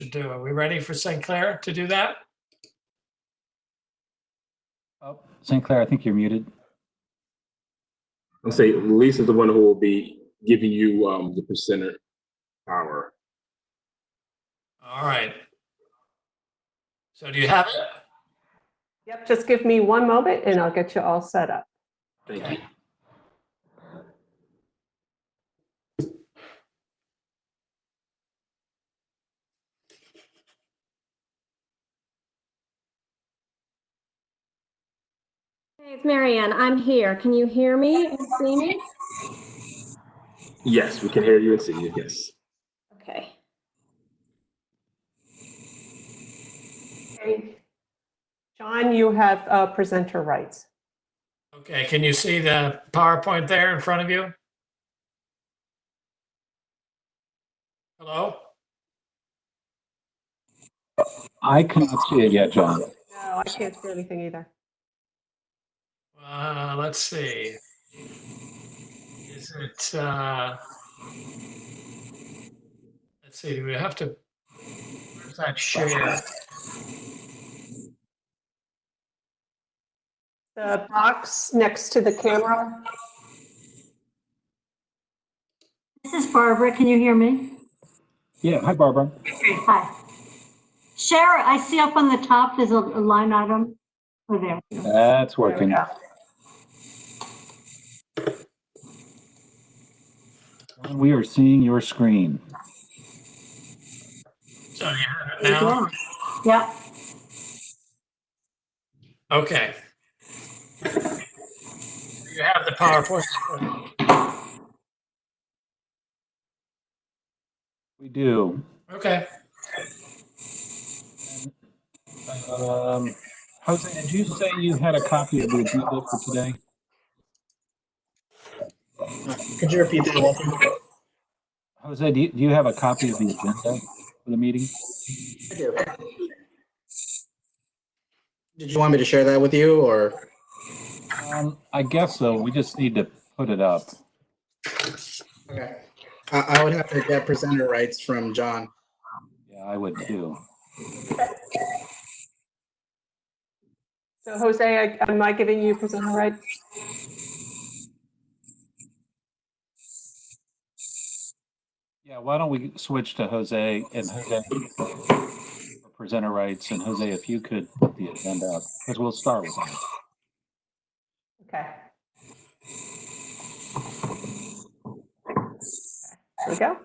do. Are we ready for St. Clair to do that? Oh, St. Clair, I think you're muted. I'll say Lisa's the one who will be giving you the presenter power. All right. So do you have it? Yep, just give me one moment and I'll get you all set up. Thank Okay. you. Hey, it's Marianne. I'm here. Can you hear me and see me? Yes, we can hear you and see you. Yes. Okay. Okay. John, you have presenter rights. Okay, can you see the PowerPoint there in front of you? Hello? I cannot see it yet, John. No, I can't see anything either. Let's see. Is it, let's see, do we have to, where's that share? The box next to the camera. This is Barbara. Can you hear me? Yeah, hi, Barbara. Okay, hi. Share, I see up on the top, there's a line item. Oh, there. That's working. There We are seeing your screen. So you have it now? Yep. Okay. You have the PowerPoint. We do. Okay. Jose, did you say you had a copy of the agenda for today? Could you repeat that, Walter? Jose, do you have a copy of the agenda for the meeting? I do. Did you want me to share that with you, or? I guess so. We just need to put it up. Okay. I would have to get presenter rights from John. Yeah, I would too. So Jose, am I giving you presenter rights? Yeah, why don't we switch to Jose and Jose for presenter rights, and Jose, if you could put the agenda up, because we'll start with that. Okay. Here we go.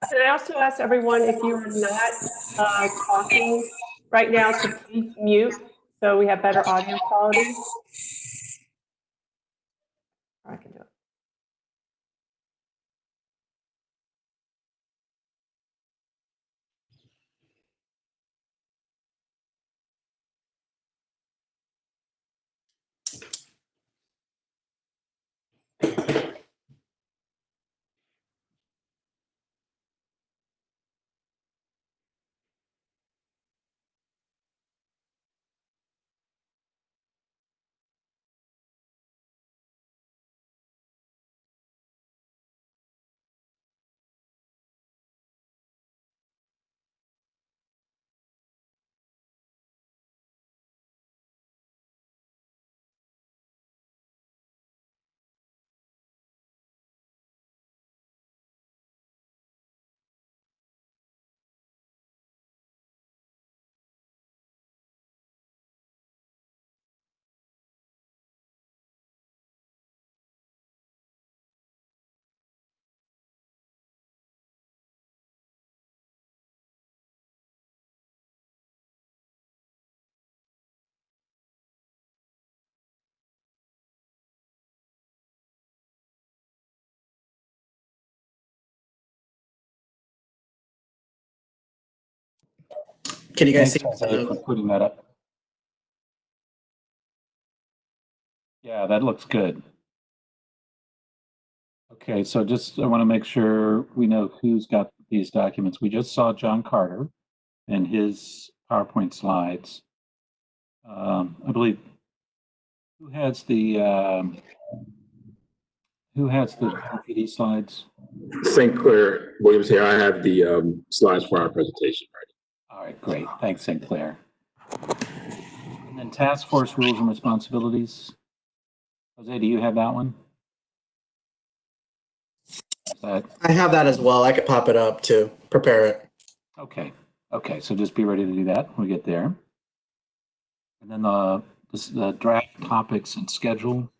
Should I also ask everyone, if you are not talking right now, to please mute so we have better audio quality? I can do it. Can you guys Thanks, see? Jose, for putting that up. Yeah, that looks good. Okay, so just I want to make sure we know who's got these documents. We just saw John Carter and his PowerPoint slides. I believe who has the Who has the PPD slides? St. Clair Williams here. I have the slides for our presentation. All right, great. Thanks, St. Clair. And then task force rules and responsibilities. Jose, do you have that one? Is that I have that as well. I could pop it up to prepare it. okay? Okay, so just be ready to do that when we get there. And then the draft topics and schedule.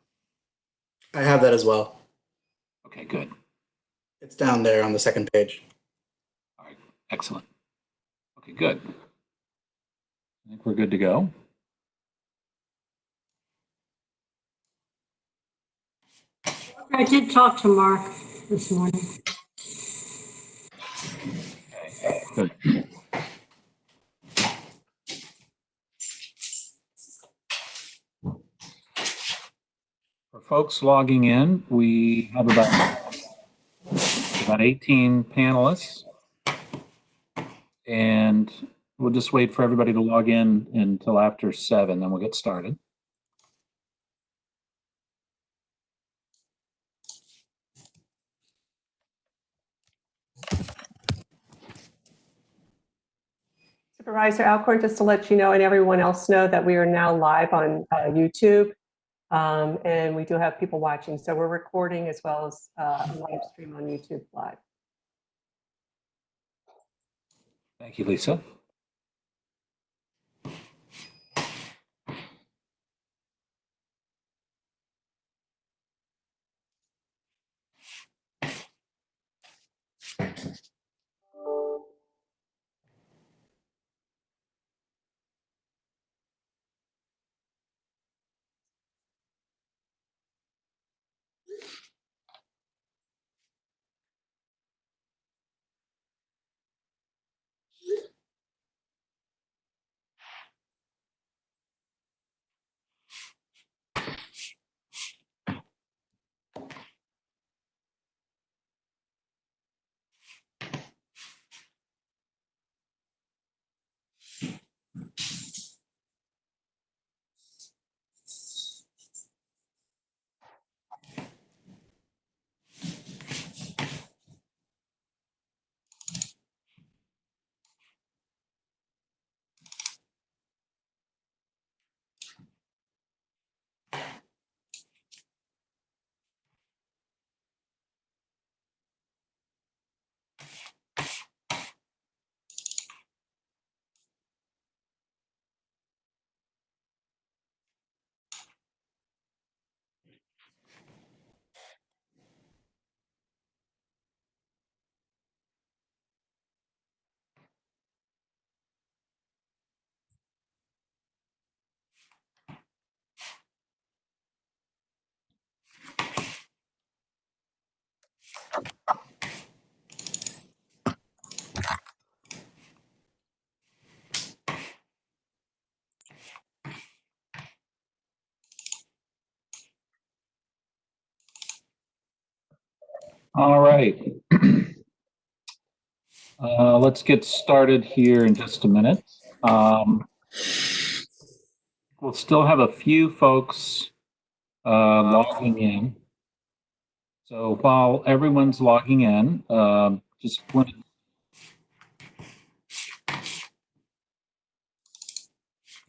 I have that as well. Okay, good. It's down there on the second page. All right, excellent. Okay, good. I think we're good to go. I did talk to Mark this morning. Okay, good. For folks logging in, we have about 18 panelists, and we'll just wait for everybody to log in until after 7, then we'll get started. Supervisor Alcorn, just to let you know and everyone else know that we are now live on YouTube, and we do have people watching. So we're recording as well as a live stream on YouTube live. Thank you, Lisa. All right. Let's get started here in just a minute. We'll still have a few folks logging in. So while everyone's logging in, just want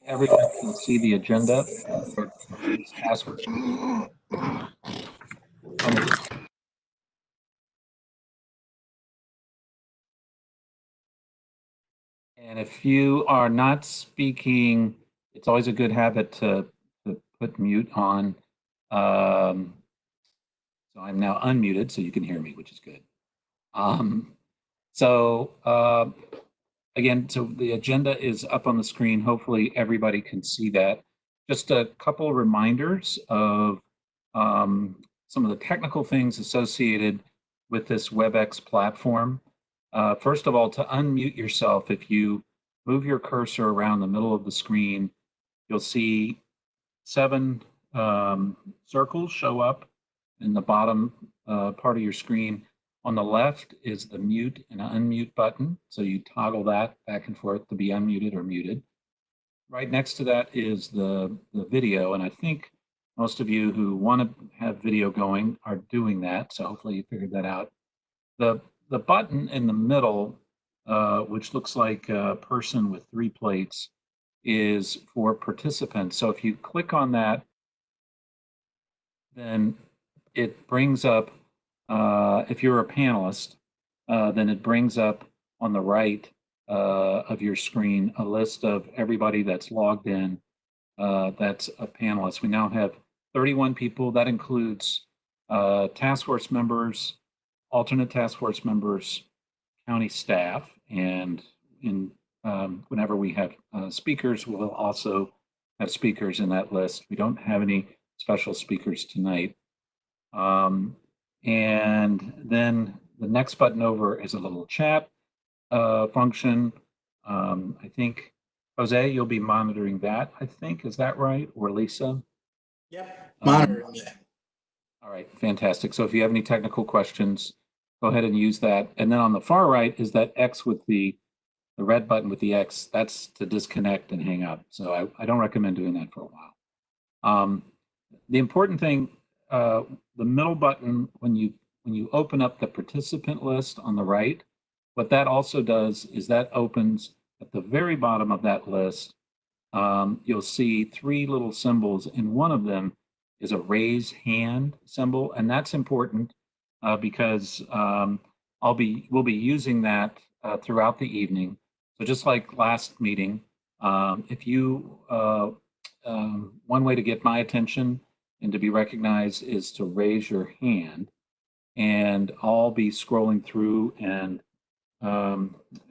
everyone can see the agenda for this task force. And if you are not speaking, it's always a good habit to put mute on. So I'm now unmuted, so you can hear me, which is good. Again, so the agenda is up on the screen. Hopefully everybody can see that. Just a couple reminders of some of the technical things associated with this WebEx platform. First of all, to unmute yourself, if you move your cursor around the middle of the screen, you'll see 7 circles show up in the bottom part of your screen. On the left is the mute and unmute button. So you toggle that back and forth to be unmuted or muted. Right next to that is the video. And I think most of you who want to have video going are doing that. So hopefully you figured that out. The button in the middle, which looks like a person with 3 plates, is for participants. So if you click on that, then it brings up, if you're a panelist, then it brings up on the right of your screen a list of everybody that's logged in that's a panelist. We now have 31 people. That includes task force members, alternate task force members, county staff, and whenever we have speakers, we'll also have speakers in that list. We don't have any special speakers tonight. And then the next button over is a little chat function. I think, Jose, you'll be monitoring that, I think. Is that right? Or Lisa? Yep. Monitoring that. All right, fantastic. So if you have any technical questions, go ahead and use that. And then on the far right is that X with the red button with the X. That's to disconnect and hang up. So I don't recommend doing that for a while. The important thing, the middle button, when you open up the participant list on the right, what that also does is that opens at the very bottom of that list. You'll see 3 little symbols, and one of them is a raise hand symbol, and that's important because we'll be using that throughout the evening. So just like last meeting, if you one way to get my attention and to be recognized is to raise your hand, and I'll be scrolling through and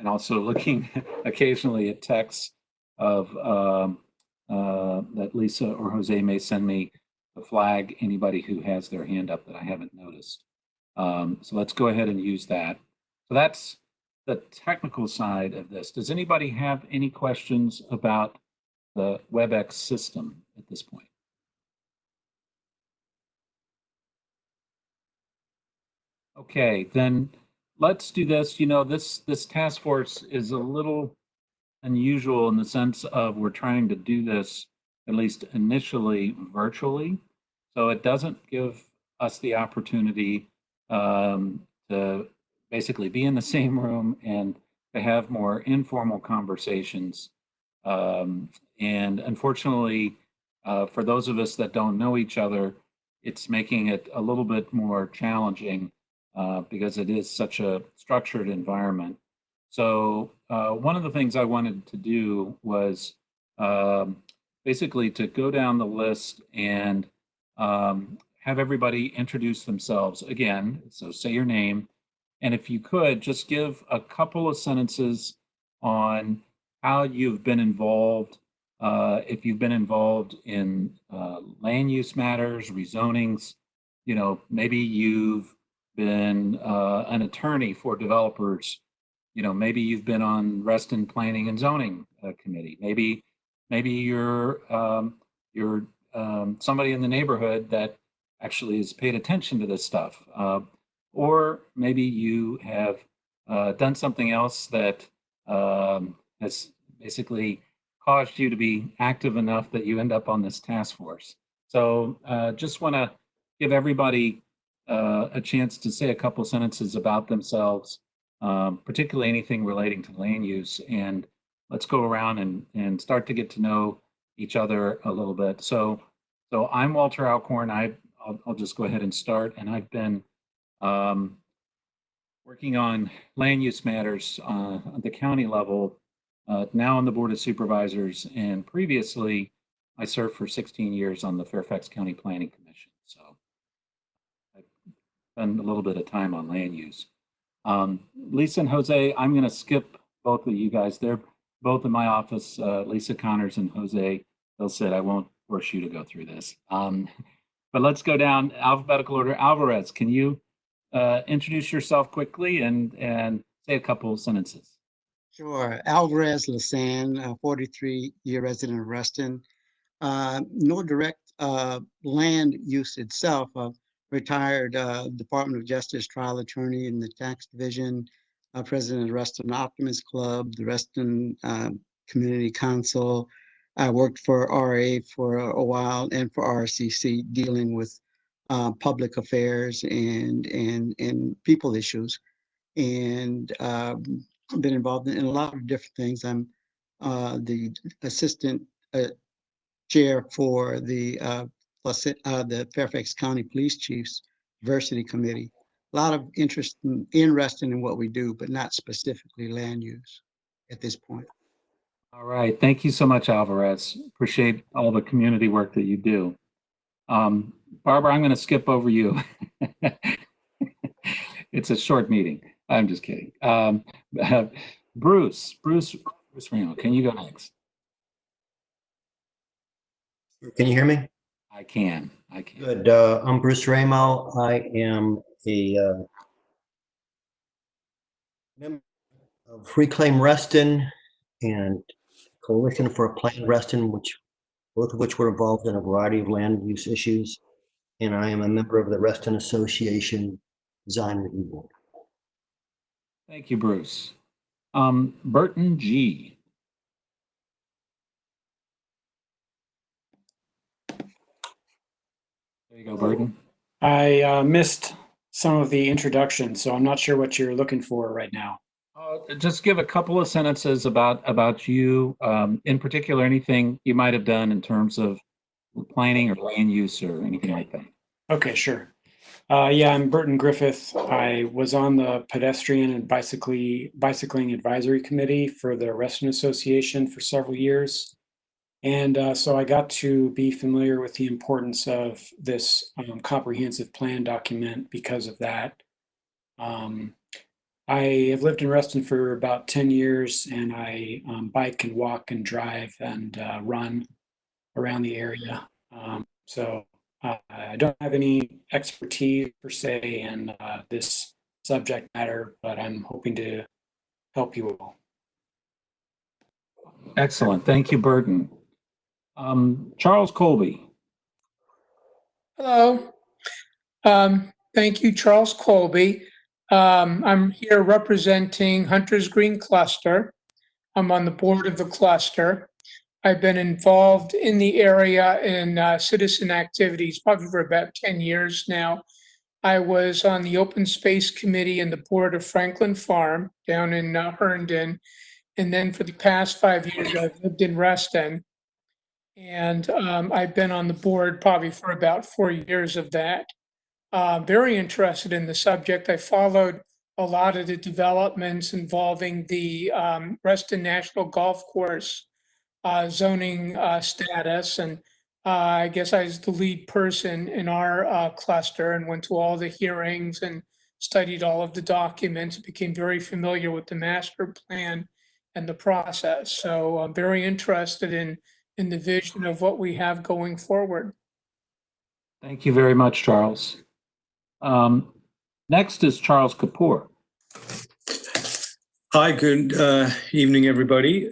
also looking occasionally at texts of that Lisa or Jose may send me to flag anybody who has their hand up that I haven't noticed. So let's go ahead and use that. So that's the technical side of this. Does anybody have any questions about the WebEx system at this point? Okay, then let's do this. You know, this task force is a little unusual in the sense of we're trying to do this, at least initially, virtually. So it doesn't give us the opportunity to basically be in the same room and to have more informal conversations. And unfortunately, for those of us that don't know each other, it's making it a little bit more challenging because it is such a structured environment. So one of the things I wanted to do was basically to go down the list and have everybody introduce themselves again. So say your name, and if you could, just give a couple of sentences on how you've been involved, if you've been involved in land use matters, rezonings, you know, maybe you've been an attorney for developers, you know, maybe you've been on Reston Planning and Zoning Committee, maybe you're somebody in the neighborhood that actually has paid attention to this stuff, or maybe you have done something else that has basically caused you to be active enough that you end up on this task force. So just want to give everybody a chance to say a couple sentences about themselves, particularly anything relating to land use. And let's go around and start to get to know each other a little bit. So I'm Walter Alcorn. I'll just go ahead and start. And I've been working on land use matters at the county level, now on the Board of Supervisors, and previously I served for 16 years on the Fairfax County Planning Commission. So I've spent a little bit of time on land use. Lisa and Jose, I'm going to skip both of you guys. They're both in my office, Lisa Connors and Jose Vilcid. I won't force you to go through this. But let's go down alphabetical order. Alvarez, can you introduce yourself quickly and say a couple of sentences? Sure. Alvarez Lasan, 43-year resident of Reston. No direct land use itself. Retired Department of Justice trial attorney in the tax division, president of Reston Optimist Club, the Reston Community Council, I worked for RA for a while and for RCC dealing with public affairs and people issues, and been involved in a lot of different things. I'm the assistant chair for the Fairfax County Police Chiefs Diversity Committee. A lot of interest in Reston in what we do, but not specifically land use at this point. All right. Thank you so much, Alvarez. Appreciate all the community work that you do. Barbara, I'm going to skip over you. It's a short meeting. I'm just kidding. Bruce Rimell, can you go next? Can you hear me? I can. Good. I'm Bruce Rimell. I am a member of Reclaim Reston and Coalition for a Planned Reston, both of which were involved in a variety of land use issues. And I am a member of the Reston Association Design Review Board. Thank you, Bruce. Burton G. There you go, Burton. I missed some of the introduction, so I'm not sure what you're looking for right now. Just give a couple of sentences about you, in particular, anything you might have done in terms of planning or land use or anything like that. Okay, sure. Yeah, I'm Burton Griffith. I was on the Pedestrian and Bicycling Advisory Committee for the Reston Association for several years. And so I got to be familiar with the importance of this comprehensive plan document because of that. I have lived in Reston for about 10 years, and I bike and walk and drive and run around the area. So I don't have any expertise per se in this subject matter, but I'm hoping to help you all. Excellent. Thank you, Burton. Charles Colby. Hello. Thank you, Charles Colby. I'm here representing Hunters Green Cluster. I'm on the board of the cluster. I've been involved in the area in citizen activities probably for about 10 years now. I was on the Open Space Committee and the board of Franklin Farm down in Herndon. And then for the past 5 years, I've lived in Reston. And I've been on the board probably for about 4 years of that. Very interested in the subject. I followed a lot of the developments involving the Reston National Golf Course zoning status. And I guess I was the lead person in our cluster and went to all the hearings and studied all of the documents, became very familiar with the master plan and the process. So I'm very interested in the vision of what we have going forward. Thank you very much, Charles. Next is Charles Kapur. Hi, good evening, everybody.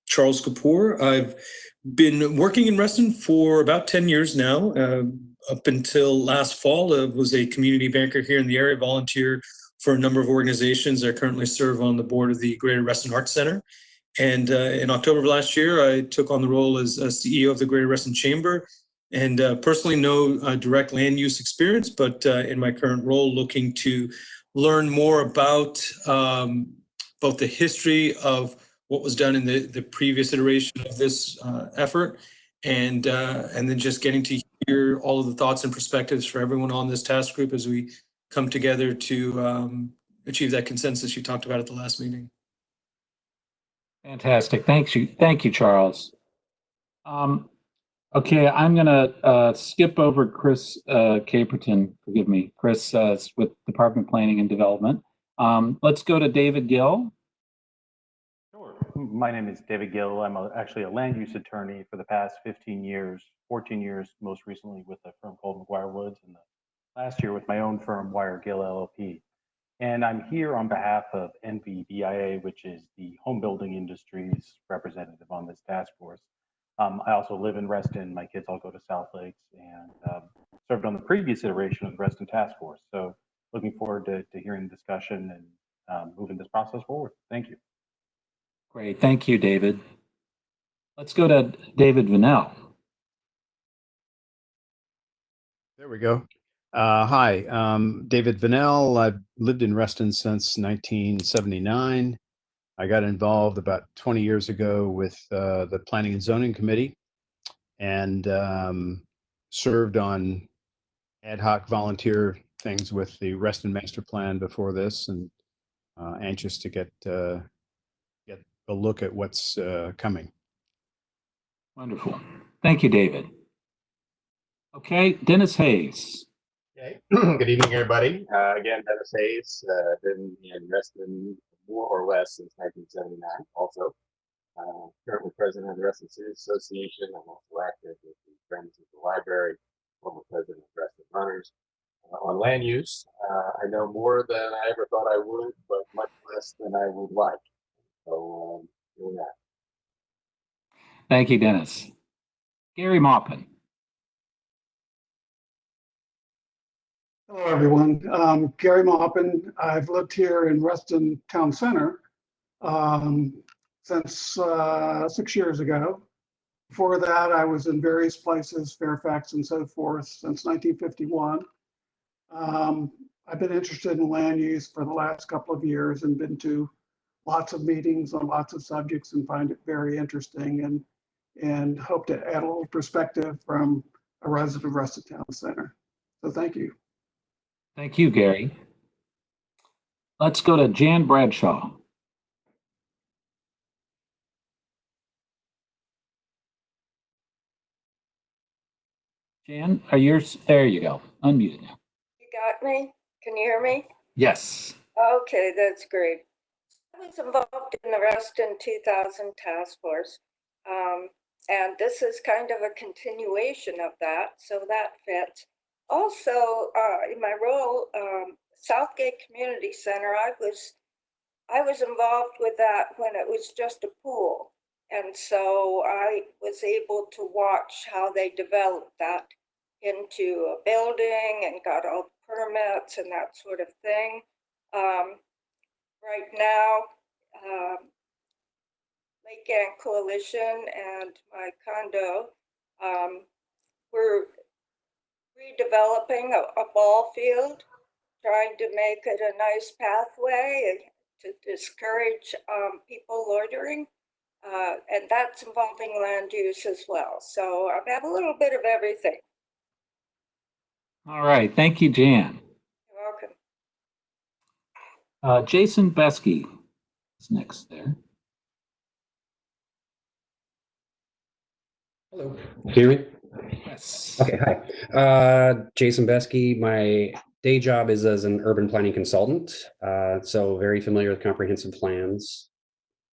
Charles Kapur. I've been working in Reston for about 10 years now. Up until last fall, I was a community banker here in the area, volunteer for a number of organizations. I currently serve on the board of the Greater Reston Arts Center. And in October of last year, I took on the role as CEO of the Greater Reston Chamber, and personally no direct land use experience, but in my current role, looking to learn more about both the history of what was done in the previous iteration of this effort, and then just getting to hear all of the thoughts and perspectives for everyone on this task group as we come together to achieve that consensus you talked about at the last meeting. Fantastic. Thank you, Charles. Okay, I'm going to skip over Chris Caperton. Forgive me, Chris with Department of Planning and Development. Let's go to David Gill. Sure. My name is David Gill. I'm actually a land use attorney for the past 15 years, 14 years, most recently with the firm called McGuire Woods, and the last year with my own firm, Wire Gill LLP. And I'm here on behalf of NVBIA, which is the home building industry's representative on this task force. I also live in Reston. My kids all go to South Lakes, and served on the previous iteration of the Reston Task Force. So looking forward to hearing the discussion and moving this process forward. Thank you. Great. Thank you, David. Let's go to David Vanel. There we go. Hi, David Vanel. I've lived in Reston since 1979. I got involved about 20 years ago with the Planning and Zoning Committee and served on ad hoc volunteer things with the Reston Master Plan before this, and anxious to get a look at what's coming. Wonderful. Thank you, David. Okay, Dennis Hayes. Okay. Good evening, everybody. Again, Dennis Hayes. Been in Reston more or less since 1979 also. Currently president of the Reston Cities Association. I'm also active with the Friends of the Library, former president of Reston Runners. On land use, I know more than I ever thought I would, but much less than I would like. So, doing that. Thank you, Dennis. Gary Maupin. Hello, everyone. Gary Maupin. I've lived here in Reston Town Center since 6 years ago. Before that, I was in various places, Fairfax and so forth, since 1951. I've been interested in land use for the last couple of years and been to lots of meetings on lots of subjects and find it very interesting and hope to add a little perspective from a resident of Reston Town Center. So thank you. Thank you, Gary. Let's go to Jan Bradshaw. Jan, there you go. Unmuted now. You got me? Can you hear me? Yes. Okay, that's great. I was involved in the Reston 2000 task force, and this is kind of a continuation of that, so that fits. Also, in my role, Southgate Community Center, I was involved with that when it was just a pool. And so I was able to watch how they developed that into a building and got all the permits and that sort of thing. Right now, Lake Ann Coalition and my condo, we're redeveloping a ball field, trying to make it a nice pathway to discourage people loitering. And that's involving land use as well. So I have a little bit of everything. All right. Thank you, Jan. You're welcome. Jason Beskey is next there. Hello. Can you hear me? Yes. Okay. Hi. Jason Beskey. My day job is as an urban planning consultant. So very familiar with comprehensive plans,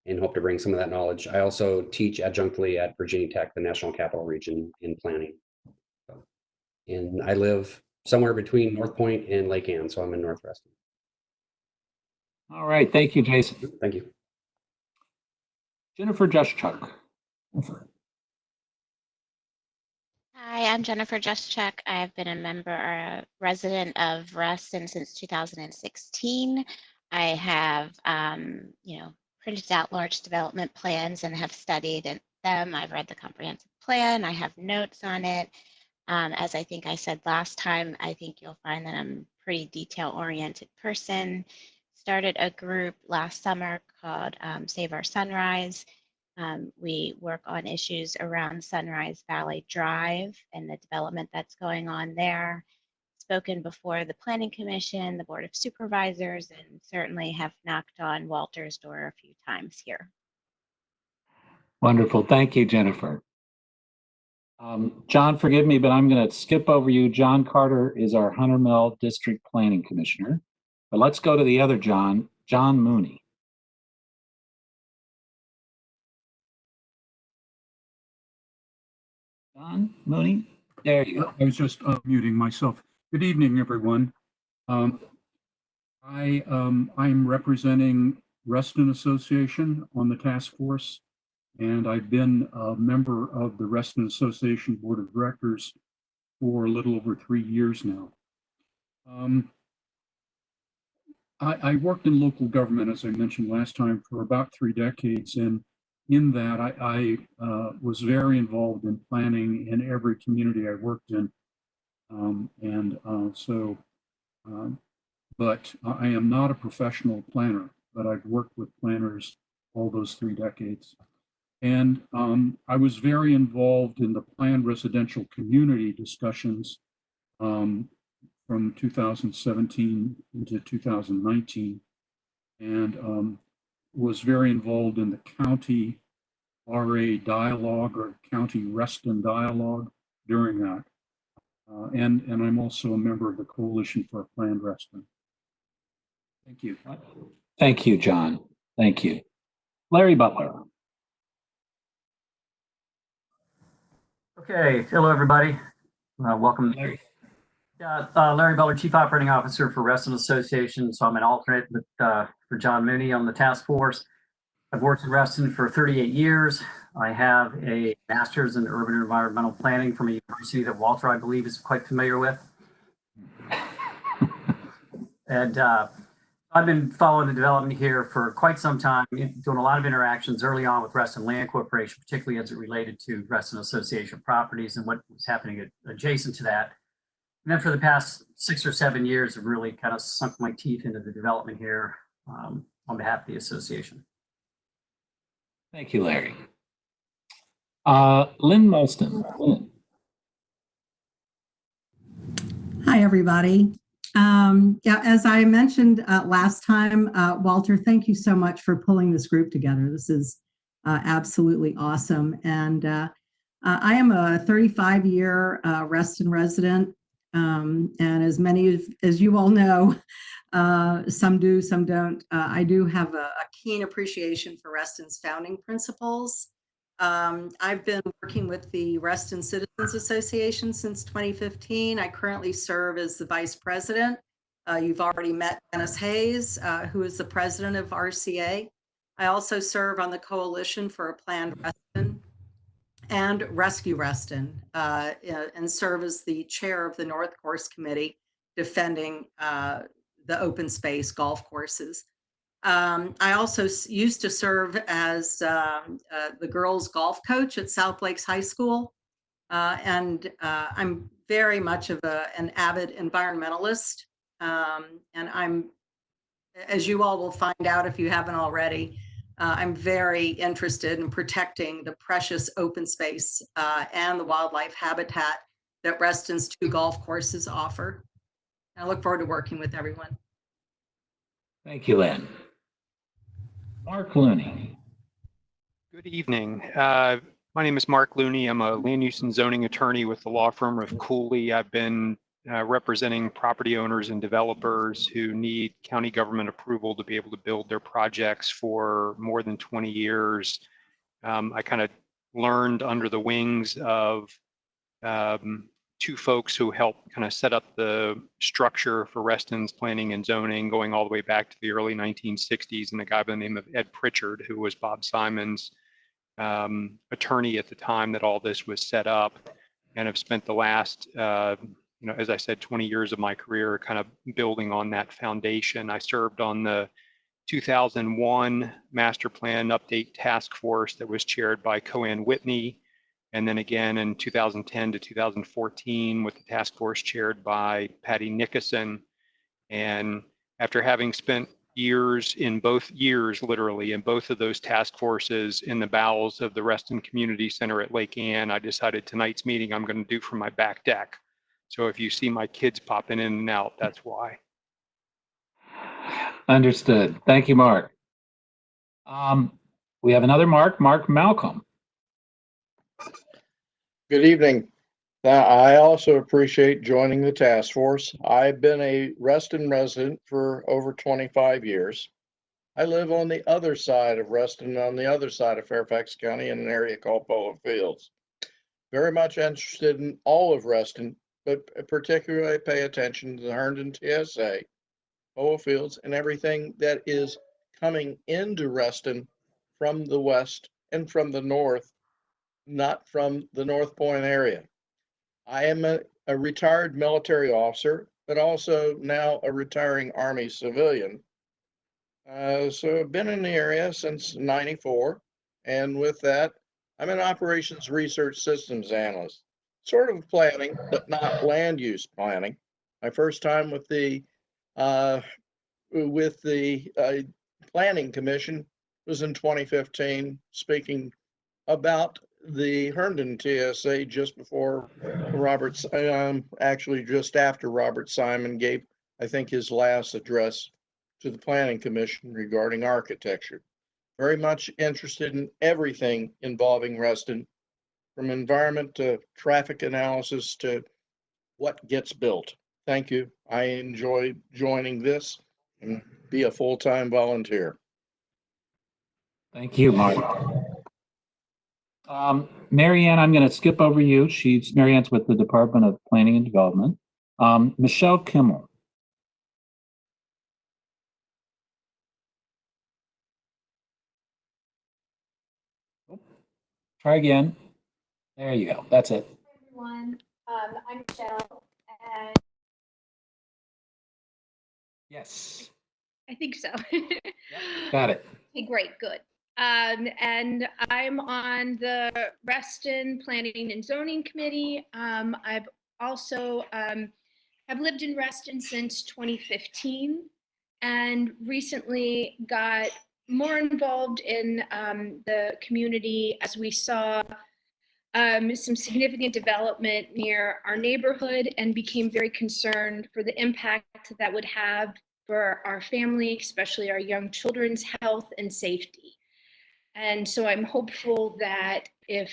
and hope to bring some of that knowledge. I also teach adjunctly at Virginia Tech, the National Capital Region, in planning. And I live somewhere between North Point and Lake Ann, so I'm in North Reston. All right. Thank you, Jason. Thank you. Jennifer Juszczyk. Hi, I'm Jennifer Juszczyk. I've been a member or a resident of Reston since 2016. I have, printed out large development plans and have studied them. I've read the comprehensive plan. I have notes on it. As I think I said last time, I think you'll find that I'm a pretty detail-oriented person. Started a group last summer called Save Our Sunrise. We work on issues around Sunrise Valley Drive and the development that's going on there. Spoken before the Planning Commission, the Board of Supervisors, and certainly have knocked on Walter's door a few times here. Wonderful. Thank you, Jennifer. John, forgive me, but I'm going to skip over you. John Carter is our Hunter Mill District Planning Commissioner. But let's go to the other John, John Mooney. John Mooney, there you go. I was just muting myself. Good evening, everyone. I'm representing Reston Association on the task force, and I've been a member of the Reston Association Board of Directors for a little over 3 years now. I worked in local government, as I mentioned last time, for about 3 decades, and in that I was very involved in planning in every community I worked in. But I am not a professional planner, but I've worked with planners all those 3 decades. And I was very involved in the planned residential community discussions from 2017 into 2019, and was very involved in the county RA dialogue or county Reston dialogue during that. And I'm also a member of the Coalition for a Planned Reston. Thank you. Thank you, John. Thank you. Larry Butler. Okay, hello everybody. Welcome. Larry. Larry Butler, Chief Operating Officer for Reston Association. So I'm an alternate for John Mooney on the task force. I've worked in Reston for 38 years. I have a master's in urban and environmental planning from a university that Walter, I believe, is quite familiar with. And I've been following the development here for quite some time, doing a lot of interactions early on with Reston Land Corporation, particularly as it related to Reston Association properties and what was happening adjacent to that. And then for the past 6 or 7 years, I've really kind of sunk my teeth into the development here on behalf of the association. Thank you, Larry. Lynn Molston. Lynn. Hi, everybody. Yeah, as I mentioned last time, Walter, thank you so much for pulling this group together. This is absolutely awesome. And I am a 35-year Reston resident. And as many as you all know, some do, some don't. I do have a keen appreciation for Reston's founding principles. I've been working with the Reston Citizens Association since 2015. I currently serve as the vice president. You've already met Dennis Hayes, who is the president of RCA. I also serve on the Coalition for a Planned Reston and Rescue Reston, and serve as the chair of the North Course Committee defending the open space golf courses. I also used to serve as the girls golf coach at South Lakes High School. And I'm very much of an avid environmentalist. And I'm, as you all will find out if you haven't already, I'm very interested in protecting the precious open space and the wildlife habitat that Reston's 2 golf courses offer. I look forward to working with everyone. Thank you, Lynn. Mark Looney. Good evening. My name is Mark Looney. I'm a land use and zoning attorney with the law firm of Cooley. I've been representing property owners and developers who need county government approval to be able to build their projects for more than 20 years. I kind of learned under the wings of 2 folks who helped kind of set up the structure for Reston's planning and zoning going all the way back to the early 1960s, and a guy by the name of Ed Pritchard, who was Bob Simon's attorney at the time that all this was set up, and have spent the last, as I said, 20 years of my career kind of building on that foundation. I served on the 2001 Master Plan Update Task Force that was chaired by Coann Whitney, and then again in 2010 to 2014 with the task force chaired by Patty Nickerson. And after having spent literally in both of those task forces in the bowels of the Reston Community Center at Lake Ann, I decided tonight's meeting I'm going to do from my back deck. So if you see my kids popping in and out, that's why. Understood. Thank you, Mark. We have another Mark Malcolm. Good evening. I also appreciate joining the task force. I've been a Reston resident for over 25 years. I live on the other side of Reston, on the other side of Fairfax County in an area called Polo Fields. Very much interested in all of Reston, but particularly I pay attention to the Herndon TSA, Polo Fields, and everything that is coming into Reston from the west and from the north, not from the North Point area. I am a retired military officer, but also now a retiring Army civilian. So I've been in the area since '94. And with that, I'm an operations research systems analyst, sort of planning, but not land use planning. My first time with the Planning Commission was in 2015, speaking about the Herndon TSA just before actually just after Robert Simon gave, I think, his last address to the Planning Commission regarding architecture. Very much interested in everything involving Reston, from environment to traffic analysis to what gets built. Thank you. I enjoy joining this and be a full-time volunteer. Thank you, Mark. Marianne, I'm going to skip over you. Marianne's with the Department of Planning and Development. Michelle Kimmel. Try again. There you go. That's it. Hi, everyone. I'm Michelle, and yes, I think so. Got it. Okay, great, good. And I'm on the Reston Planning and Zoning Committee. I've also have lived in Reston since 2015, and recently got more involved in the community as we saw some significant development near our neighborhood, and became very concerned for the impact that would have for our family, especially our young children's health and safety. And so I'm hopeful that if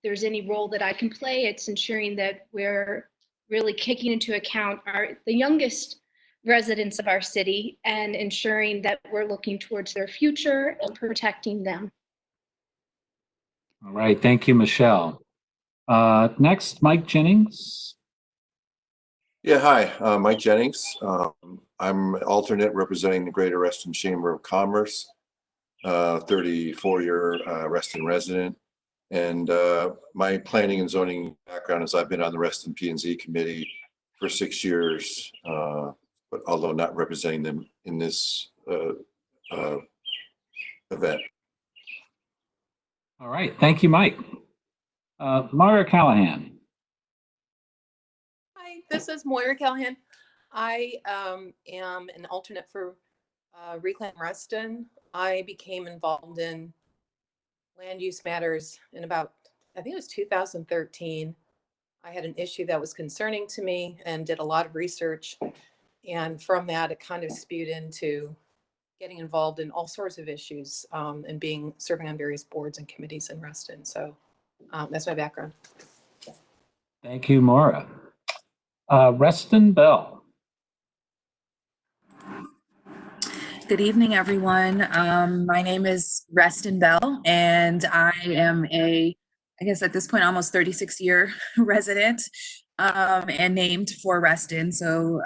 there's any role that I can play, it's ensuring that we're really taking into account the youngest residents of our city and ensuring that we're looking towards their future and protecting them. All right. Thank you, Michelle. Next, Mike Jennings. Yeah, hi, Mike Jennings. I'm alternate representing the Greater Reston Chamber of Commerce, 34-year Reston resident. And my planning and zoning background is I've been on the Reston P&Z committee for 6 years, but although not representing them in this event. All right. Thank you, Mike. Maury Callahan. Hi, this is Maury Callahan. I am an alternate for Reclaim Reston. I became involved in land use matters in about, I think it was 2013. I had an issue that was concerning to me and did a lot of research. And from that, it kind of spewed into getting involved in all sorts of issues and serving on various boards and committees in Reston. So that's my background. Thank you, Maura. Reston Bevel. Good evening, everyone. My name is Reston Bevel, and I am I guess at this point, almost 36-year resident and named for Reston. So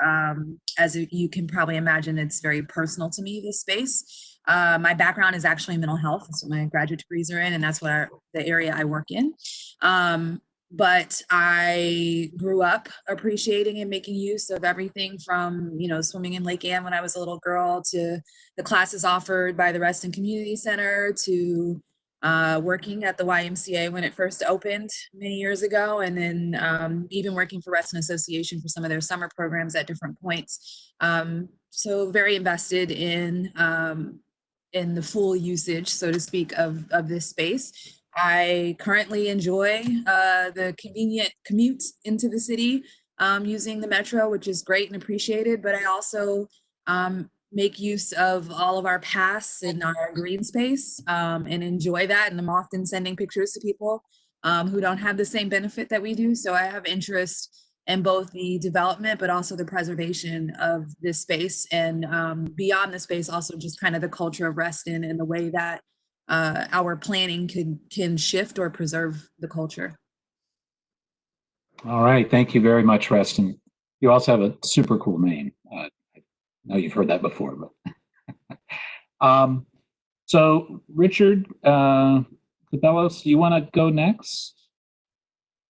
as you can probably imagine, it's very personal to me, this space. My background is actually mental health. That's what my graduate degrees are in, and that's what the area I work in. But I grew up appreciating and making use of everything from, swimming in Lake Ann when I was a little girl, to the classes offered by the Reston Community Center, to working at the YMCA when it first opened many years ago, and then even working for Reston Association for some of their summer programs at different points. So very invested in the full usage, so to speak, of this space. I currently enjoy the convenient commute into the city using the metro, which is great and appreciated, but I also make use of all of our paths in our green space and enjoy that. And I'm often sending pictures to people who don't have the same benefit that we do. So I have interest in both the development, but also the preservation of this space, and beyond the space, also just kind of the culture of Reston and the way that our planning can shift or preserve the culture. All right. Thank you very much, Reston. You also have a super cool name. I know you've heard that before, but so Richard Cabellos, you want to go next?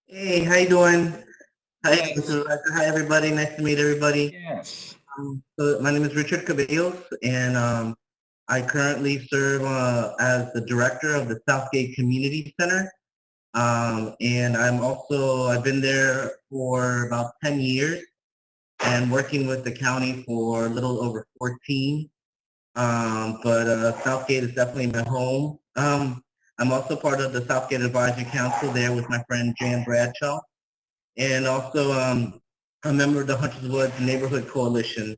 Hey, how you doing? Hi, hi everybody. Nice to meet everybody. Yes. So my name is Richard Cabellos, and I currently serve as the director of the Southgate Community Center. And I've been there for about 10 years and working with the county for a little over 14. But Southgate is definitely my home. I'm also part of the Southgate Advisory Council there with my friend Jan Bradshaw, and also a member of the Hunters Woods Neighborhood Coalition.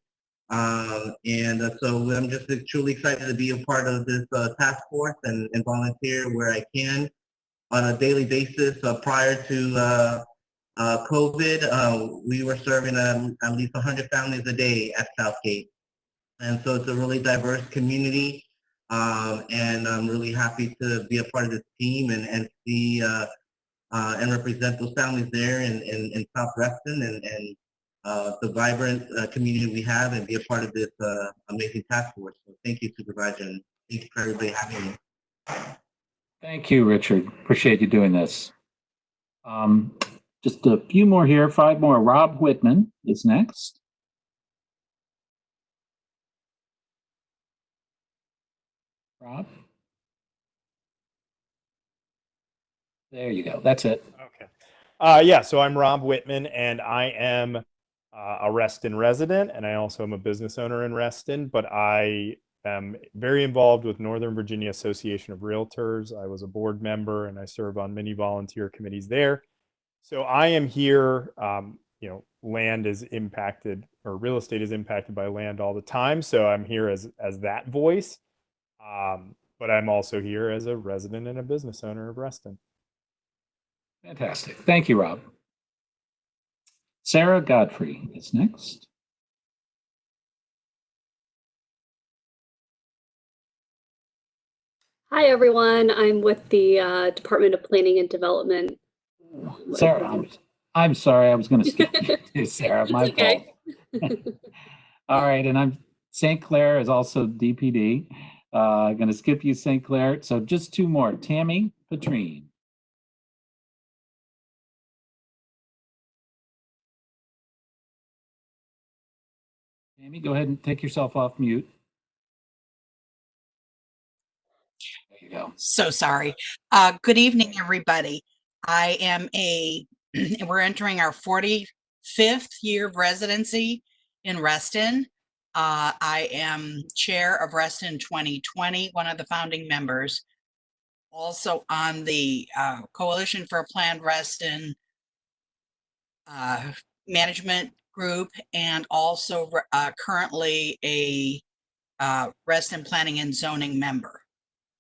So I'm just truly excited to be a part of this task force and volunteer where I can on a daily basis. Prior to COVID, we were serving at least 100 families a day at Southgate. And so it's a really diverse community, and I'm really happy to be a part of this team and see and represent those families there in South Reston and the vibrant community we have and be a part of this amazing task force. So thank you, Supervisor, and thank you for everybody having me. Thank you, Richard. Appreciate you doing this. Just a few more here, 5 more. Rob Whitman is next. Rob? There you go. That's it. Okay. Yeah, so I'm Rob Whitman, and I am a Reston resident, and I also am a business owner in Reston, but I am very involved with Northern Virginia Association of Realtors. I was a board member, and I serve on many volunteer committees there. So I am here, land is impacted, or real estate is impacted by land all the time, so I'm here as that voice. But I'm also here as a resident and a business owner of Reston. Fantastic. Thank you, Rob. Sarah Godfrey is next. Hi, everyone. I'm with the Department of Planning and Development. Sarah, I'm sorry. I was going to skip you, Sarah. My fault. All right. And I'm St. Clair is also DPD. Going to skip you, St. Clair. So just 2 more. Tammy Petrine. Tammy, go ahead and take yourself off mute. There you go. So sorry. Good evening, everybody. I am we're entering our 45th year of residency in Reston. I am chair of Reston 2020, one of the founding members. Also on the Coalition for a Planned Reston management group, and also currently a Reston Planning and Zoning member.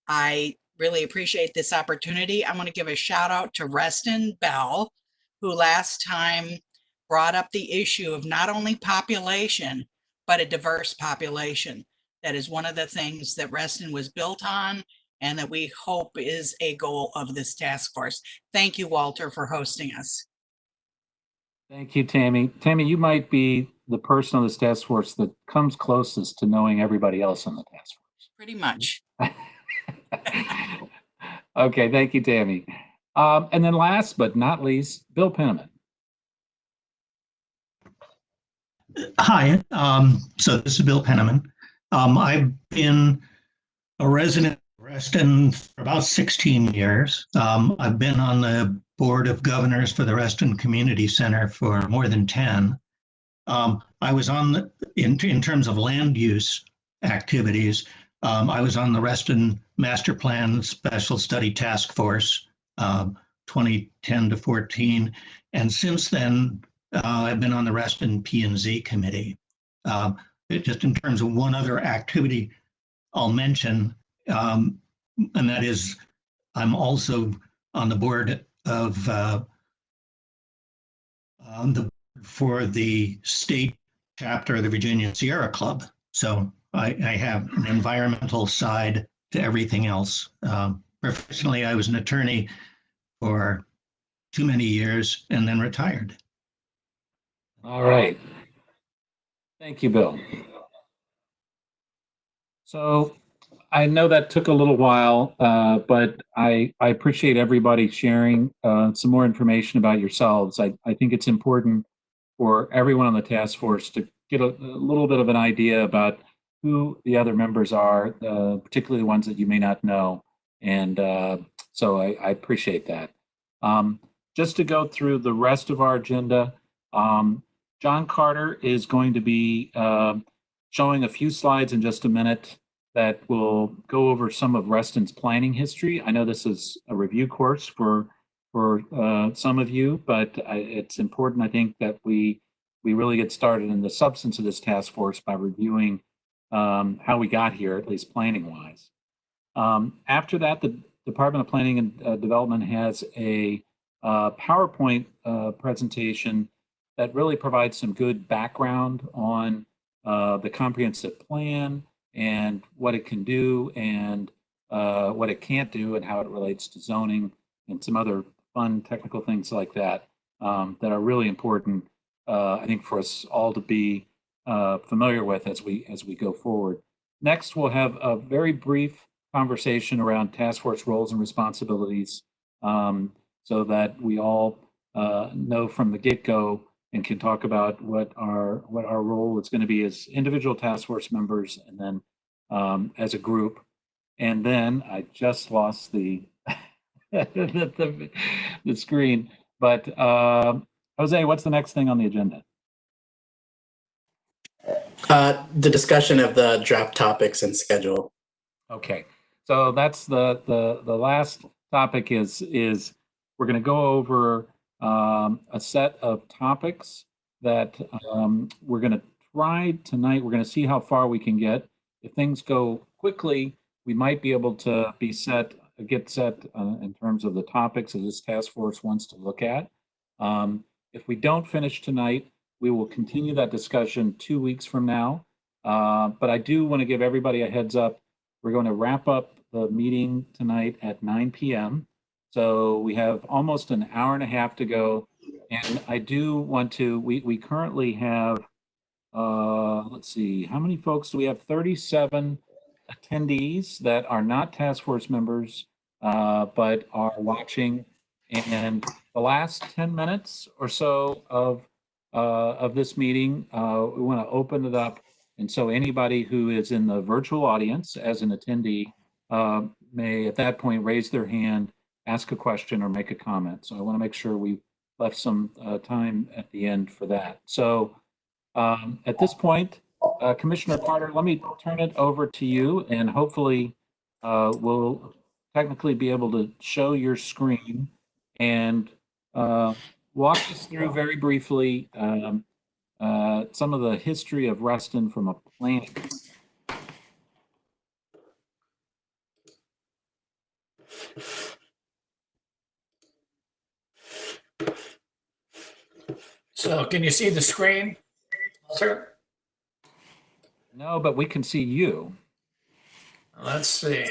I really appreciate this opportunity. I want to give a shout out to Reston Bevel, who last time brought up the issue of not only population, but a diverse population. That is one of the things that Reston was built on and that we hope is a goal of this task force. Thank you, Walter, for hosting us. Thank you, Tammy. Tammy, you might be the person on this task force that comes closest to knowing everybody else on the task force. Pretty much. Okay, thank you, Tammy. And then last but not least, Bill Penniman. Hi, so this is Bill Penniman. I've been a resident of Reston for about 16 years. I've been on the Board of Governors for the Reston Community Center for more than 10. I was on in terms of land use activities, I was on the Reston Master Plan Special Study Task Force, 2010 to 14. And since then, I've been on the Reston P&Z committee. Just in terms of one other activity I'll mention, and that is I'm also on the board of for the state chapter of the Virginia Sierra Club. So I have an environmental side to everything else. Professionally, I was an attorney for too many years and then retired. All right. Thank you, Bill. So I know that took a little while, but I appreciate everybody sharing some more information about yourselves. I think it's important for everyone on the task force to get a little bit of an idea about who the other members are, particularly the ones that you may not know. And so I appreciate that. Just to go through the rest of our agenda, John Carter is going to be showing a few slides in just a minute that will go over some of Reston's planning history. I know this is a review course for some of you, but it's important, I think, that we really get started in the substance of this task force by reviewing how we got here, at least planning-wise. After that, the Department of Planning and Development has a PowerPoint presentation that really provides some good background on the comprehensive plan and what it can do and what it can't do and how it relates to zoning and some other fun technical things like that that are really important, I think, for us all to be familiar with as we go forward. Next, we'll have a very brief conversation around task force roles and responsibilities so that we all know from the get-go and can talk about what our role is going to be as individual task force members and then as a group. And then I just lost the the screen, but Jose, what's the next thing on the agenda? The discussion of the draft topics and schedule. Okay, so that's the last topic is we're going to go over a set of topics that we're going to try tonight. We're going to see how far we can get. If things go quickly, we might be able to get set in terms of the topics that this task force wants to look at. If we don't finish tonight, we will continue that discussion 2 weeks from now. But I do want to give everybody a heads up. We're going to wrap up the meeting tonight at 9 p.m. So we have almost an hour and a half to go. And I do want to, we currently have, let's see, how many folks do we have? 37 attendees that are not task force members, but are watching. And the last 10 minutes or so of this meeting, we want to open it up. And so anybody who is in the virtual audience as an attendee may at that point raise their hand, ask a question, or make a comment. So I want to make sure we left some time at the end for that. So at this point, Commissioner Carter, let me turn it over to you, and hopefully we'll technically be able to show your screen and walk us through very briefly some of the history of Reston from a planning. So can you see the screen, sir? No, but we can see you. Let's see.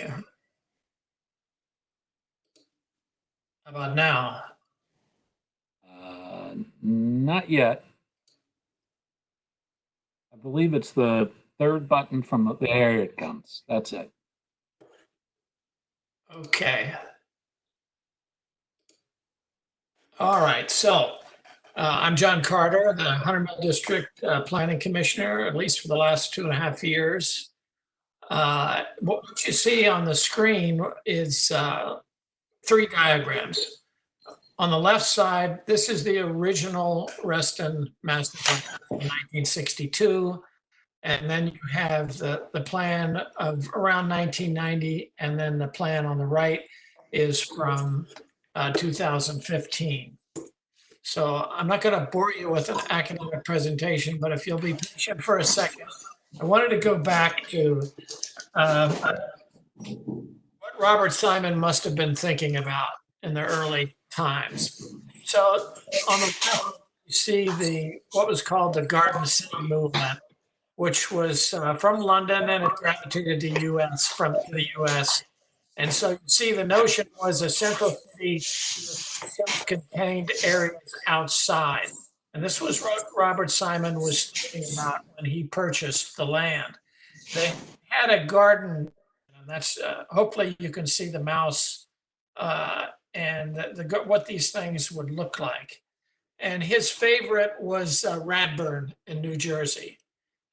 How about now? Not yet. I believe it's the third button from the, there it comes. That's it. Okay. All right, so I'm John Carter, the Hunter Mill District Planning Commissioner, at least for the last 2.5 years. What you see on the screen is 3 diagrams. On the left side, this is the original Reston Master Plan from 1962. And then you have the plan of around 1990. And then the plan on the right is from 2015. So I'm not going to bore you with an academic presentation, but if you'll be patient for a second, I wanted to go back to what Robert Simon must have been thinking about in the early times. So on the left, you see what was called the Garden City movement, which was from London, and it gravitated to the US. And so you see the notion was a central city with self-contained areas outside. And this was what Robert Simon was thinking about when he purchased the land. They had a garden, and that's hopefully you can see the mouse and what these things would look like. And his favorite was Radburn in New Jersey.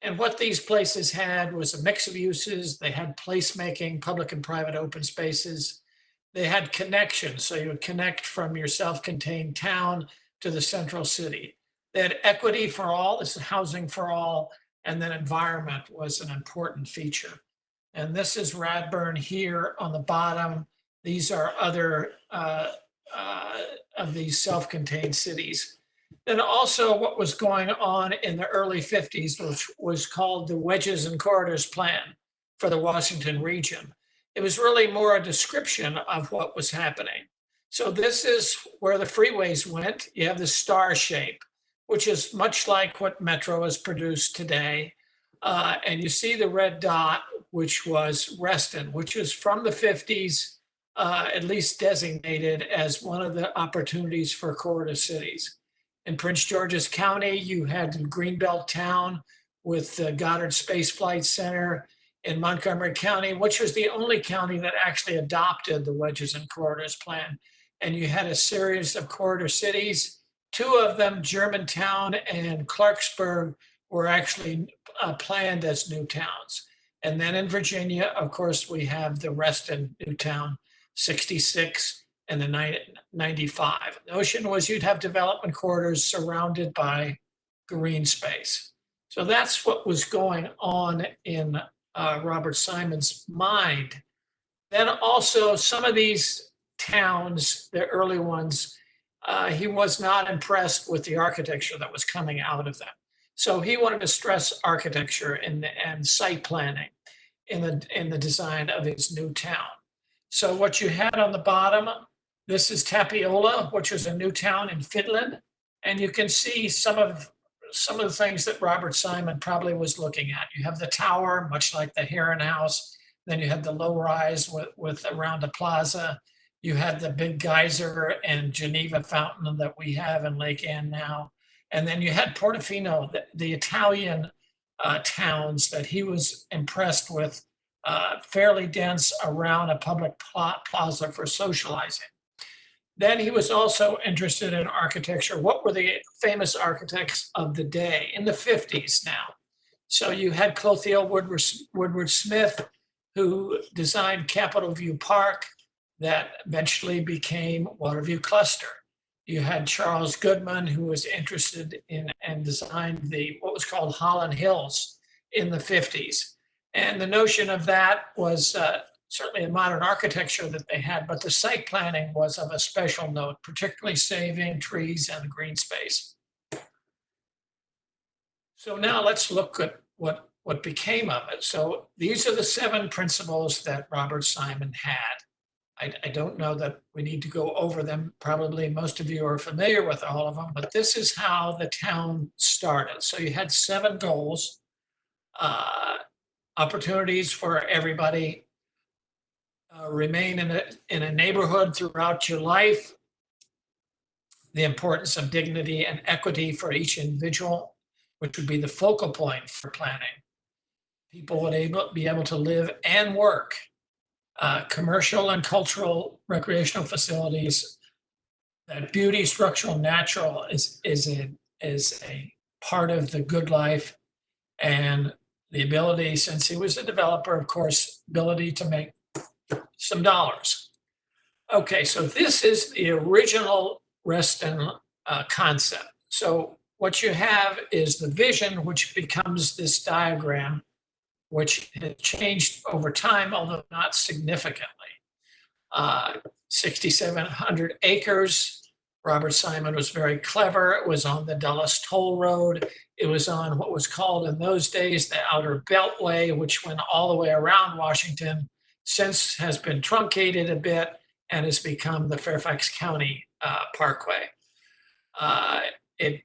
And what these places had was a mix of uses. They had placemaking, public and private open spaces. They had connections, so you would connect from your self-contained town to the central city. They had equity for all, this is housing for all, and then environment was an important feature. And this is Radburn here on the bottom. These are other of these self-contained cities. Then also what was going on in the early 50s, which was called the Wedges and Corridors Plan for the Washington region. It was really more a description of what was happening. So this is where the freeways went. You have the star shape, which is much like what Metro has produced today. And you see the red dot, which was Reston, which was from the 50s, at least designated as one of the opportunities for corridor cities. In Prince George's County, you had Greenbelt Town with the Goddard Space Flight Center. In Montgomery County, which was the only county that actually adopted the Wedges and Corridors Plan. And you had a series of corridor cities. Two of them, Germantown and Clarksburg, were actually planned as new towns. And then in Virginia, of course, we have the Reston new town, 66 and the 95. The notion was you'd have development corridors surrounded by green space. So that's what was going on in Robert Simon's mind. Then also some of these towns, the early ones, he was not impressed with the architecture that was coming out of them. So he wanted to stress architecture and site planning in the design of his new town. So what you had on the bottom, this is Tapiola, which is a new town in Finland. And you can see some of the things that Robert Simon probably was looking at. You have the tower, much like the Heron House. Then you had the low rise with around a plaza. You had the big geyser and Geneva fountain that we have in Lake Anne now. And then you had Portofino, the Italian towns that he was impressed with, fairly dense around a public plaza for socializing. Then he was also interested in architecture. What were the famous architects of the day in the 50s now? So you had Clothiel Woodward Smith, who designed Capitol View Park that eventually became Waterview Cluster. You had Charles Goodman, who was interested in and designed what was called Holland Hills in the 50s. And the notion of that was certainly a modern architecture that they had, but the site planning was of a special note, particularly saving trees and green space. So now let's look at what became of it. So these are the 7 principles that Robert Simon had. I don't know that we need to go over them. Probably most of you are familiar with all of them, but this is how the town started. So you had 7 goals, opportunities for everybody, remain in a neighborhood throughout your life, the importance of dignity and equity for each individual, which would be the focal point for planning. People would be able to live and work. Commercial and cultural recreational facilities, that beauty, structural, natural is a part of the good life, and the ability, since he was a developer, of course, ability to make some dollars. Okay, so this is the original Reston concept. So what you have is the vision, which becomes this diagram, which had changed over time, although not significantly. 6,700 acres. Robert Simon was very clever. It was on the Dulles Toll Road. It was on what was called in those days the Outer Beltway, which went all the way around Washington, since has been truncated a bit and has become the Fairfax County Parkway.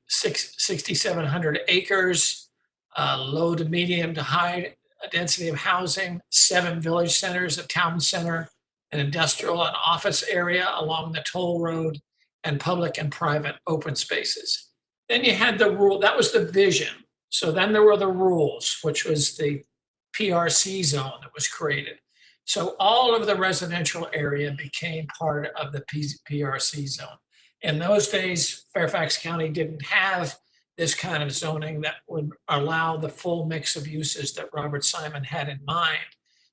6,700 acres, low to medium to high density of housing, 7 village centers, a town center, an industrial and office area along the toll road, and public and private open spaces. Then you had the rule, that was the vision. So then there were the rules, which was the PRC zone that was created. So all of the residential area became part of the PRC zone. In those days, Fairfax County didn't have this kind of zoning that would allow the full mix of uses that Robert Simon had in mind.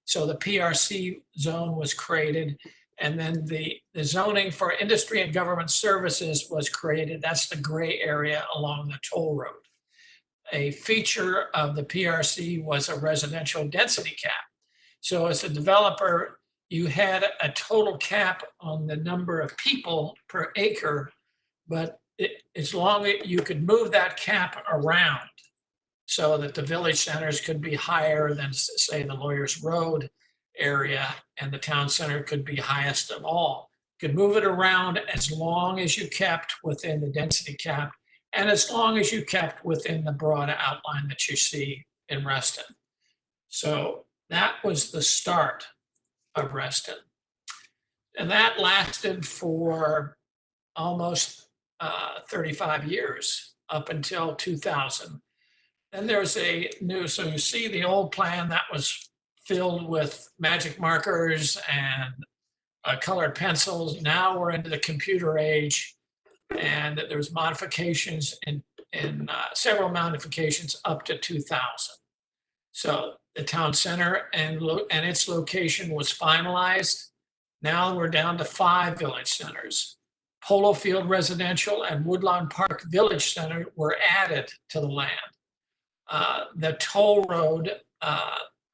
So the PRC zone was created, and then the zoning for industry and government services was created. That's the gray area along the toll road. A feature of the PRC was a residential density cap. So as a developer, you had a total cap on the number of people per acre, but as long as you could move that cap around so that the village centers could be higher than, say, the Lawyers Road area, and the town center could be highest of all. You could move it around as long as you kept within the density cap and as long as you kept within the broad outline that you see in Reston. So that was the start of Reston. And that lasted for almost 35 years, up until 2000. Then there's a new, so you see the old plan that was filled with magic markers and colored pencils. Now we're into the computer age, and there's modifications in several modifications up to 2000. So the town center and its location was finalized. Now we're down to 5 village centers. Polo Field Residential and Woodlawn Park Village Center were added to the land. The toll road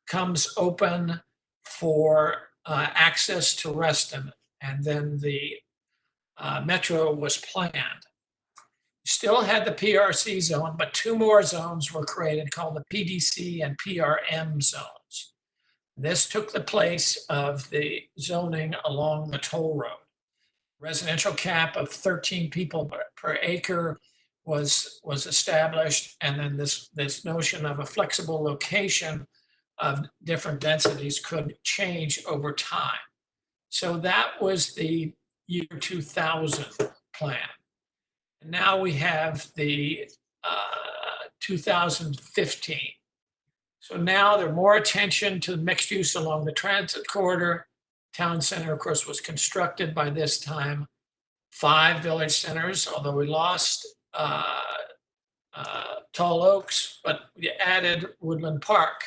comes open for access to Reston, and then the metro was planned. Still had the PRC zone, but 2 more zones were created called the PDC and PRM zones. This took the place of the zoning along the toll road. Residential cap of 13 people per acre was established, and then this notion of a flexible location of different densities could change over time. So that was the year 2000 plan. And now we have the 2015. So now there's more attention to mixed use along the transit corridor. Town center, of course, was constructed by this time. 5 village centers, although we lost Tall Oaks, but we added Woodland Park.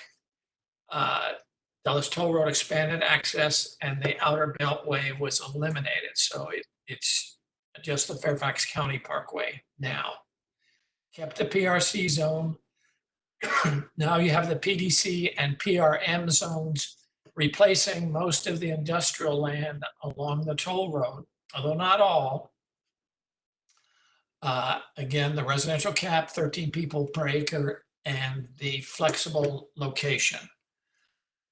Dulles Toll Road expanded access, and the outer beltway was eliminated. So it's just the Fairfax County Parkway now. Kept the PRC zone. Now you have the PDC and PRM zones replacing most of the industrial land along the toll road, although not all. Again, the residential cap, 13 people per acre, and the flexible location.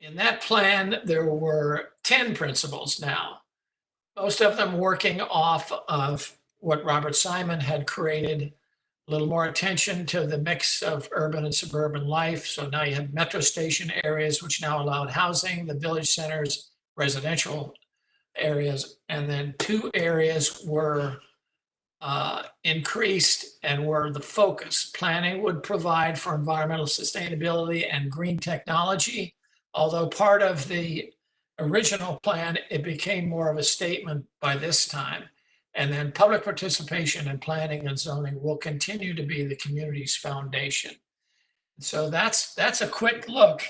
In that plan, there were 10 principles now, most of them working off of what Robert Simon had created. A little more attention to the mix of urban and suburban life. So now you have metro station areas, which now allowed housing, the village centers, residential areas, and then 2 areas were increased and were the focus. Planning would provide for environmental sustainability and green technology. Although part of the original plan, it became more of a statement by this time. And then public participation in planning and zoning will continue to be the community's foundation. So that's a quick look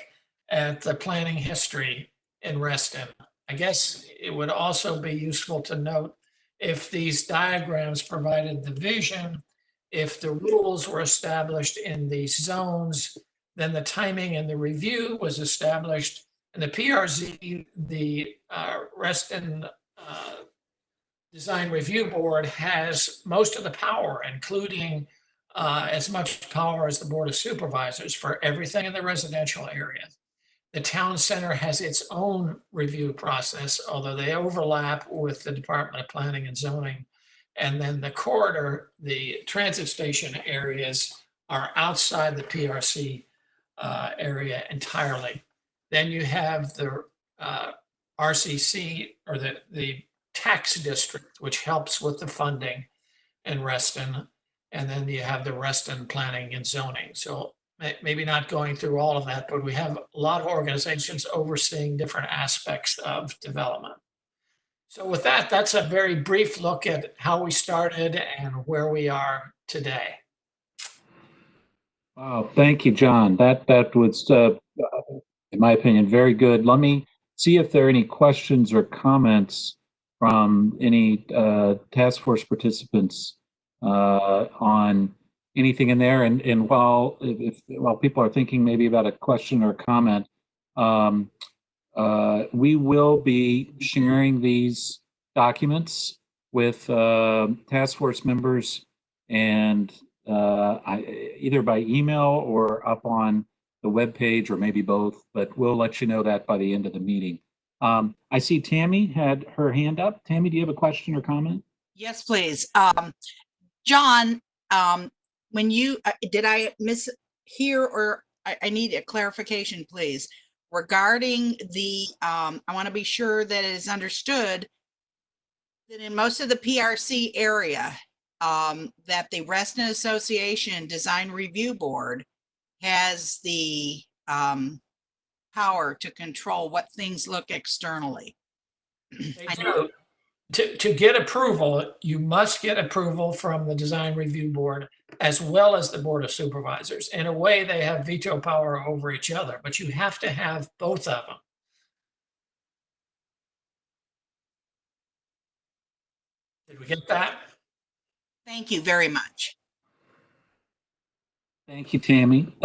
at the planning history in Reston. I guess it would also be useful to note if these diagrams provided the vision, if the rules were established in these zones, then the timing and the review was established. And the PRZ, the Reston Design Review Board, has most of the power, including as much power as the Board of Supervisors for everything in the residential area. The town center has its own review process, although they overlap with the Department of Planning and Zoning. And then the corridor, the transit station areas are outside the PRC area entirely. Then you have the RCC, or the tax district, which helps with the funding in Reston. And then you have the Reston Planning and Zoning. So maybe not going through all of that, but we have a lot of organizations overseeing different aspects of development. So with that, that's a very brief look at how we started and where we are today. Wow, thank you, John. That was, in my opinion, very good. Let me see if there are any questions or comments from any task force participants on anything in there. And while people are thinking maybe about a question or comment, we will be sharing these documents with task force members and either by email or up on the webpage or maybe both, but we'll let you know that by the end of the meeting. I see Tammy had her hand up. Tammy, do you have a question or comment? Yes, please. John, when you, did I mishear or I need a clarification, please, regarding the, I want to be sure that it is understood that in most of the PRC area, that the Reston Association Design Review Board has the power to control what things look externally. They do. To get approval, you must get approval from the Design Review Board as well as the Board of Supervisors. In a way, they have veto power over each other, but you have to have both of them. Did we get that? Thank you very much. Thank you, Tammy.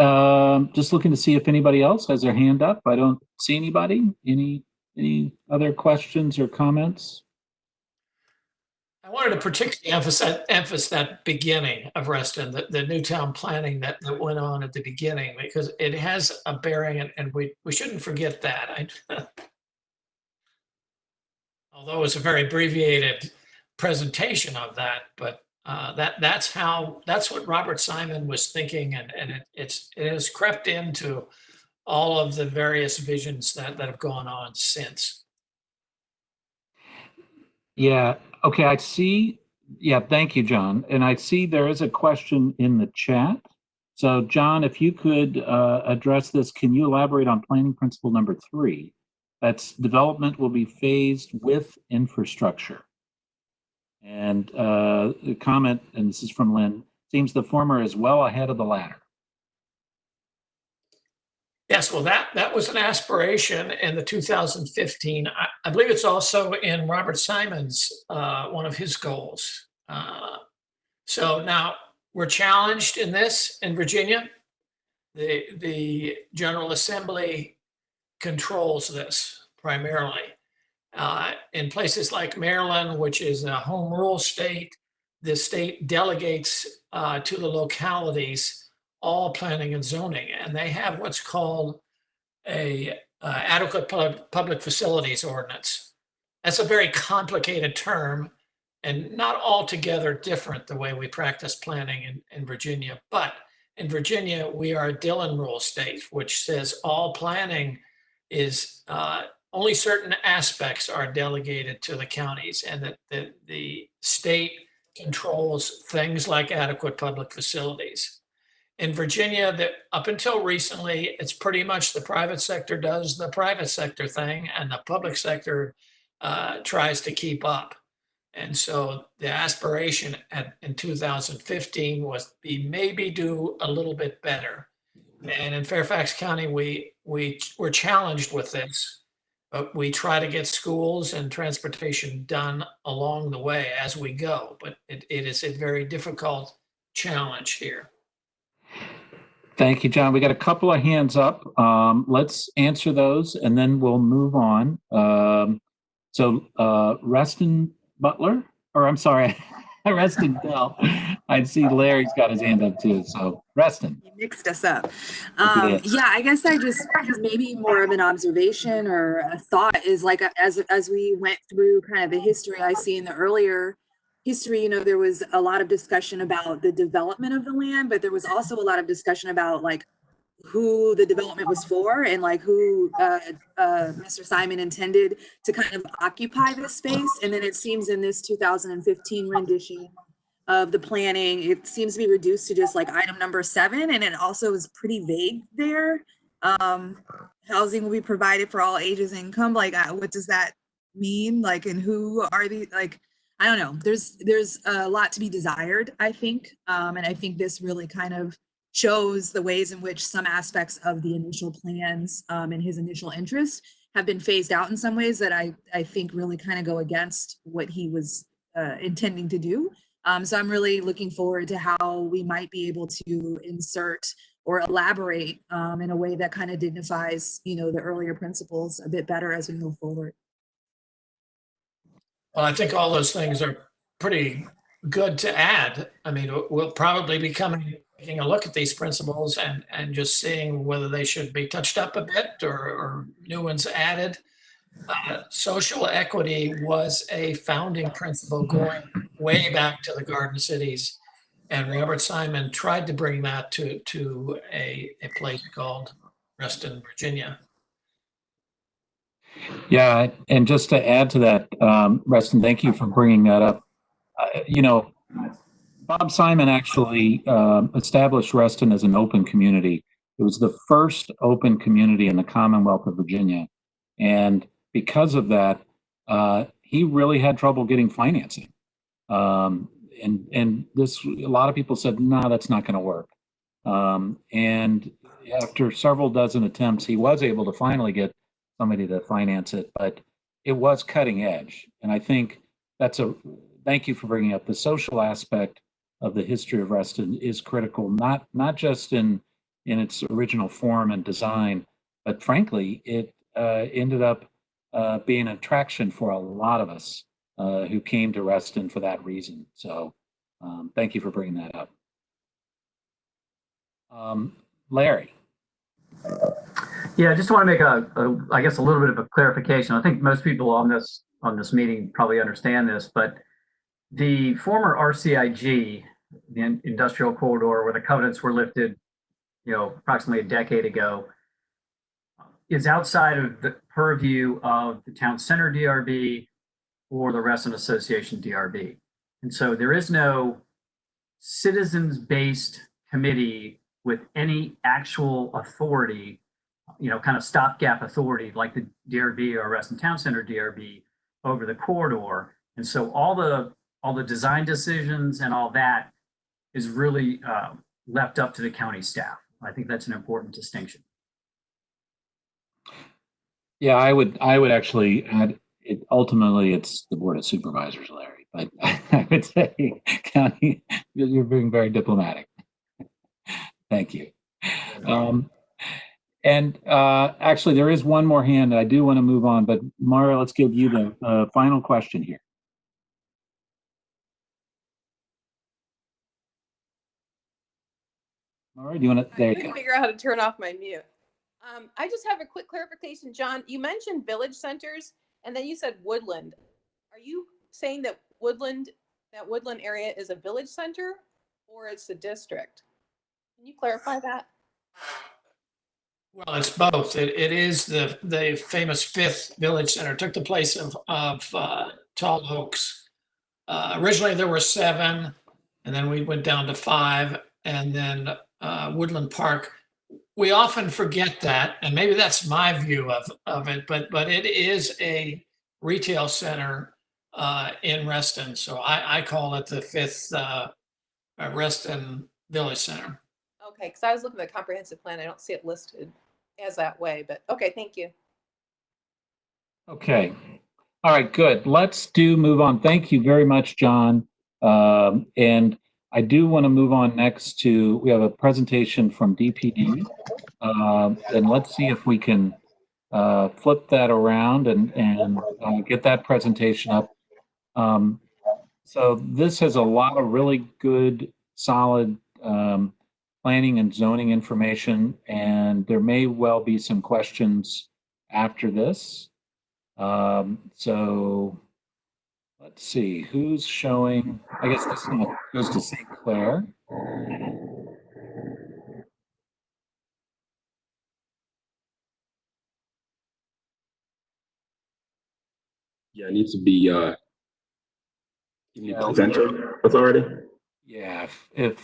Just looking to see if anybody else has their hand up. I don't see anybody. Any other questions or comments? I wanted to particularly emphasize that beginning of Reston, the Newtown planning that went on at the beginning, because it has a bearing, and we shouldn't forget that. Although it's a very abbreviated presentation of that, but that's what Robert Simon was thinking, and it has crept into all of the various visions that have gone on since. Yeah. Okay. I see. Yeah. Thank you, John. And I see there is a question in the chat. So, John, if you could address this, can you elaborate on planning principle number 3? That's development will be phased with infrastructure. And the comment, and this is from Lynn, seems the former is well ahead of the latter. Yes, well, that was an aspiration in the 2015. I believe it's also in Robert Simon's, one of his goals. So now we're challenged in this in Virginia. The General Assembly controls this primarily. In places like Maryland, which is a home rule state, the state delegates to the localities all planning and zoning, and they have what's called a adequate public facilities ordinance. That's a very complicated term and not altogether different the way we practice planning in Virginia. But in Virginia, we are a Dillon rule state, which says all planning is only certain aspects are delegated to the counties, and that the state controls things like adequate public facilities. In Virginia, that up until recently, it's pretty much the private sector does the private sector thing, and the public sector tries to keep up. And so the aspiration in 2015 was maybe do a little bit better. And in Fairfax County, we were challenged with this, but we try to get schools and transportation done along the way as we go. But it is a very difficult challenge here. Thank you, John. We got a couple of hands up. Let's answer those and then we'll move on. Reston Butler, or I'm sorry, Reston Bell. I see Larry's got his hand up too. So Reston. You mixed us up. Yeah, I guess I just maybe more of an observation or a thought is like as we went through kind of the history I see in the earlier history, there was a lot of discussion about the development of the land, but there was also a lot of discussion about like who the development was for and like who Mr. Simon intended to kind of occupy this space. And then it seems in this 2015 rendition of the planning, it seems to be reduced to just like item number 7. And it also is pretty vague there. Housing will be provided for all ages and income. Like, what does that mean? Like, and who are these? Like, I don't know. There's a lot to be desired, I think. And I think this really kind of shows the ways in which some aspects of the initial plans and his initial interests have been phased out in some ways that I think really kind of go against what he was intending to do. So I'm really looking forward to how we might be able to insert or elaborate in a way that kind of dignifies, the earlier principles a bit better as we move forward. Well, I think all those things are pretty good to add. I mean, we'll probably be taking a look at these principles and just seeing whether they should be touched up a bit or new ones added. Social equity was a founding principle going way back to the Garden Cities, and Robert Simon tried to bring that to a place called Reston, Virginia. Yeah, and just to add to that, Reston, thank you for bringing that up. Bob Simon actually established Reston as an open community. It was the first open community in the Commonwealth of Virginia. And because of that, he really had trouble getting financing. And this, a lot of people said, no, that's not going to work. And after several dozen attempts, he was able to finally get somebody to finance it, but it was cutting edge. And I think thank you for bringing up the social aspect of the history of Reston is critical, not just in its original form and design, but frankly, it ended up being an attraction for a lot of us who came to Reston for that reason. So thank you for bringing that up. Larry. Yeah, I just want to make I guess a little bit of a clarification. I think most people on this meeting probably understand this, but the former RCIG, the industrial corridor where the covenants were lifted, approximately a decade ago, is outside of the purview of the Town Center DRB or the Reston Association DRB. And so there is no citizens-based committee with any actual authority, kind of stopgap authority like the DRB or Reston Town Center DRB over the corridor. And so all the design decisions and all that is really left up to the county staff. I think that's an important distinction. Yeah, I would actually add it. Ultimately, it's the Board of Supervisors, Larry. But I would say, county, you're being very diplomatic. Thank you. And actually, there is one more hand that I do want to move on, but Mara, let's give you the final question here. Mara, do you want to? There I you couldn't go. figure out how to turn off my mute. I just have a quick clarification, John. You mentioned village centers, and then you said woodland. Are you saying that woodland area is a village center, or it's a district? Can you clarify that? Well, it's both. It is the famous 5th village center. It took the place of Tall Oaks. Originally there were 7, and then we went down to 5, and then Woodland Park. We often forget that, and maybe that's my view of it, but it is a retail center in Reston. So I call it the 5th Reston Village Center. Okay, because I was looking at the comprehensive plan. I don't see it listed as that way, but okay, thank you. Okay. All right, good. Let's move on. Thank you very much, John. And I do want to move on next to, we have a presentation from DPD. And let's see if we can flip that around and get that presentation up. So this has a lot of really good, solid planning and zoning information, and there may well be some questions after this. So let's see, who's showing? I guess this one goes to St. Clair. Yeah, it needs to be presenter authority. Yeah, if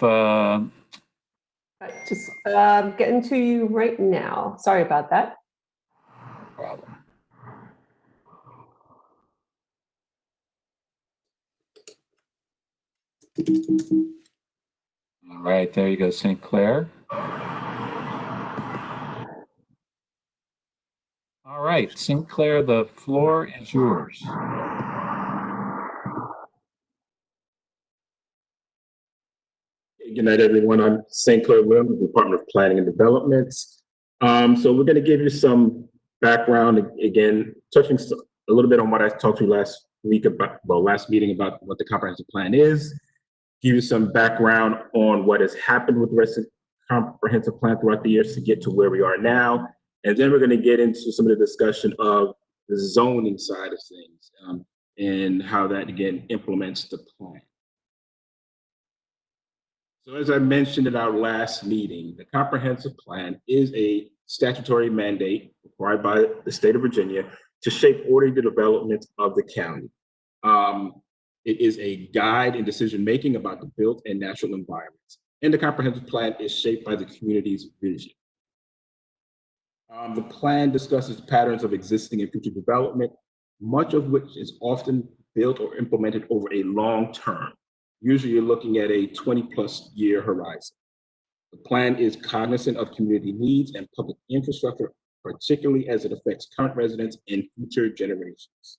just getting to you right now. Sorry about that. No problem. All right, there you go, St. Clair. All right, Sinclair, the floor is yours. Good night, everyone. I'm Sinclair Williams, Department of Planning and Development. So we're going to give you some background, again, touching a little bit on what I talked to you last week about, well, last meeting about what the comprehensive plan is, give you some background on what has happened with the rest of the comprehensive plan throughout the years to get to where we are now. And then we're going to get into some of the discussion of the zoning side of things and how that, again, implements the plan. So as I mentioned in our last meeting, the comprehensive plan is a statutory mandate required by the state of Virginia to shape orderly development of the county. It is a guide in decision-making about the built and natural environments. And the comprehensive plan is shaped by the community's vision. The plan discusses patterns of existing and future development, much of which is often built or implemented over a long term. Usually you're looking at a 20+ year horizon. The plan is cognizant of community needs and public infrastructure, particularly as it affects current residents and future generations.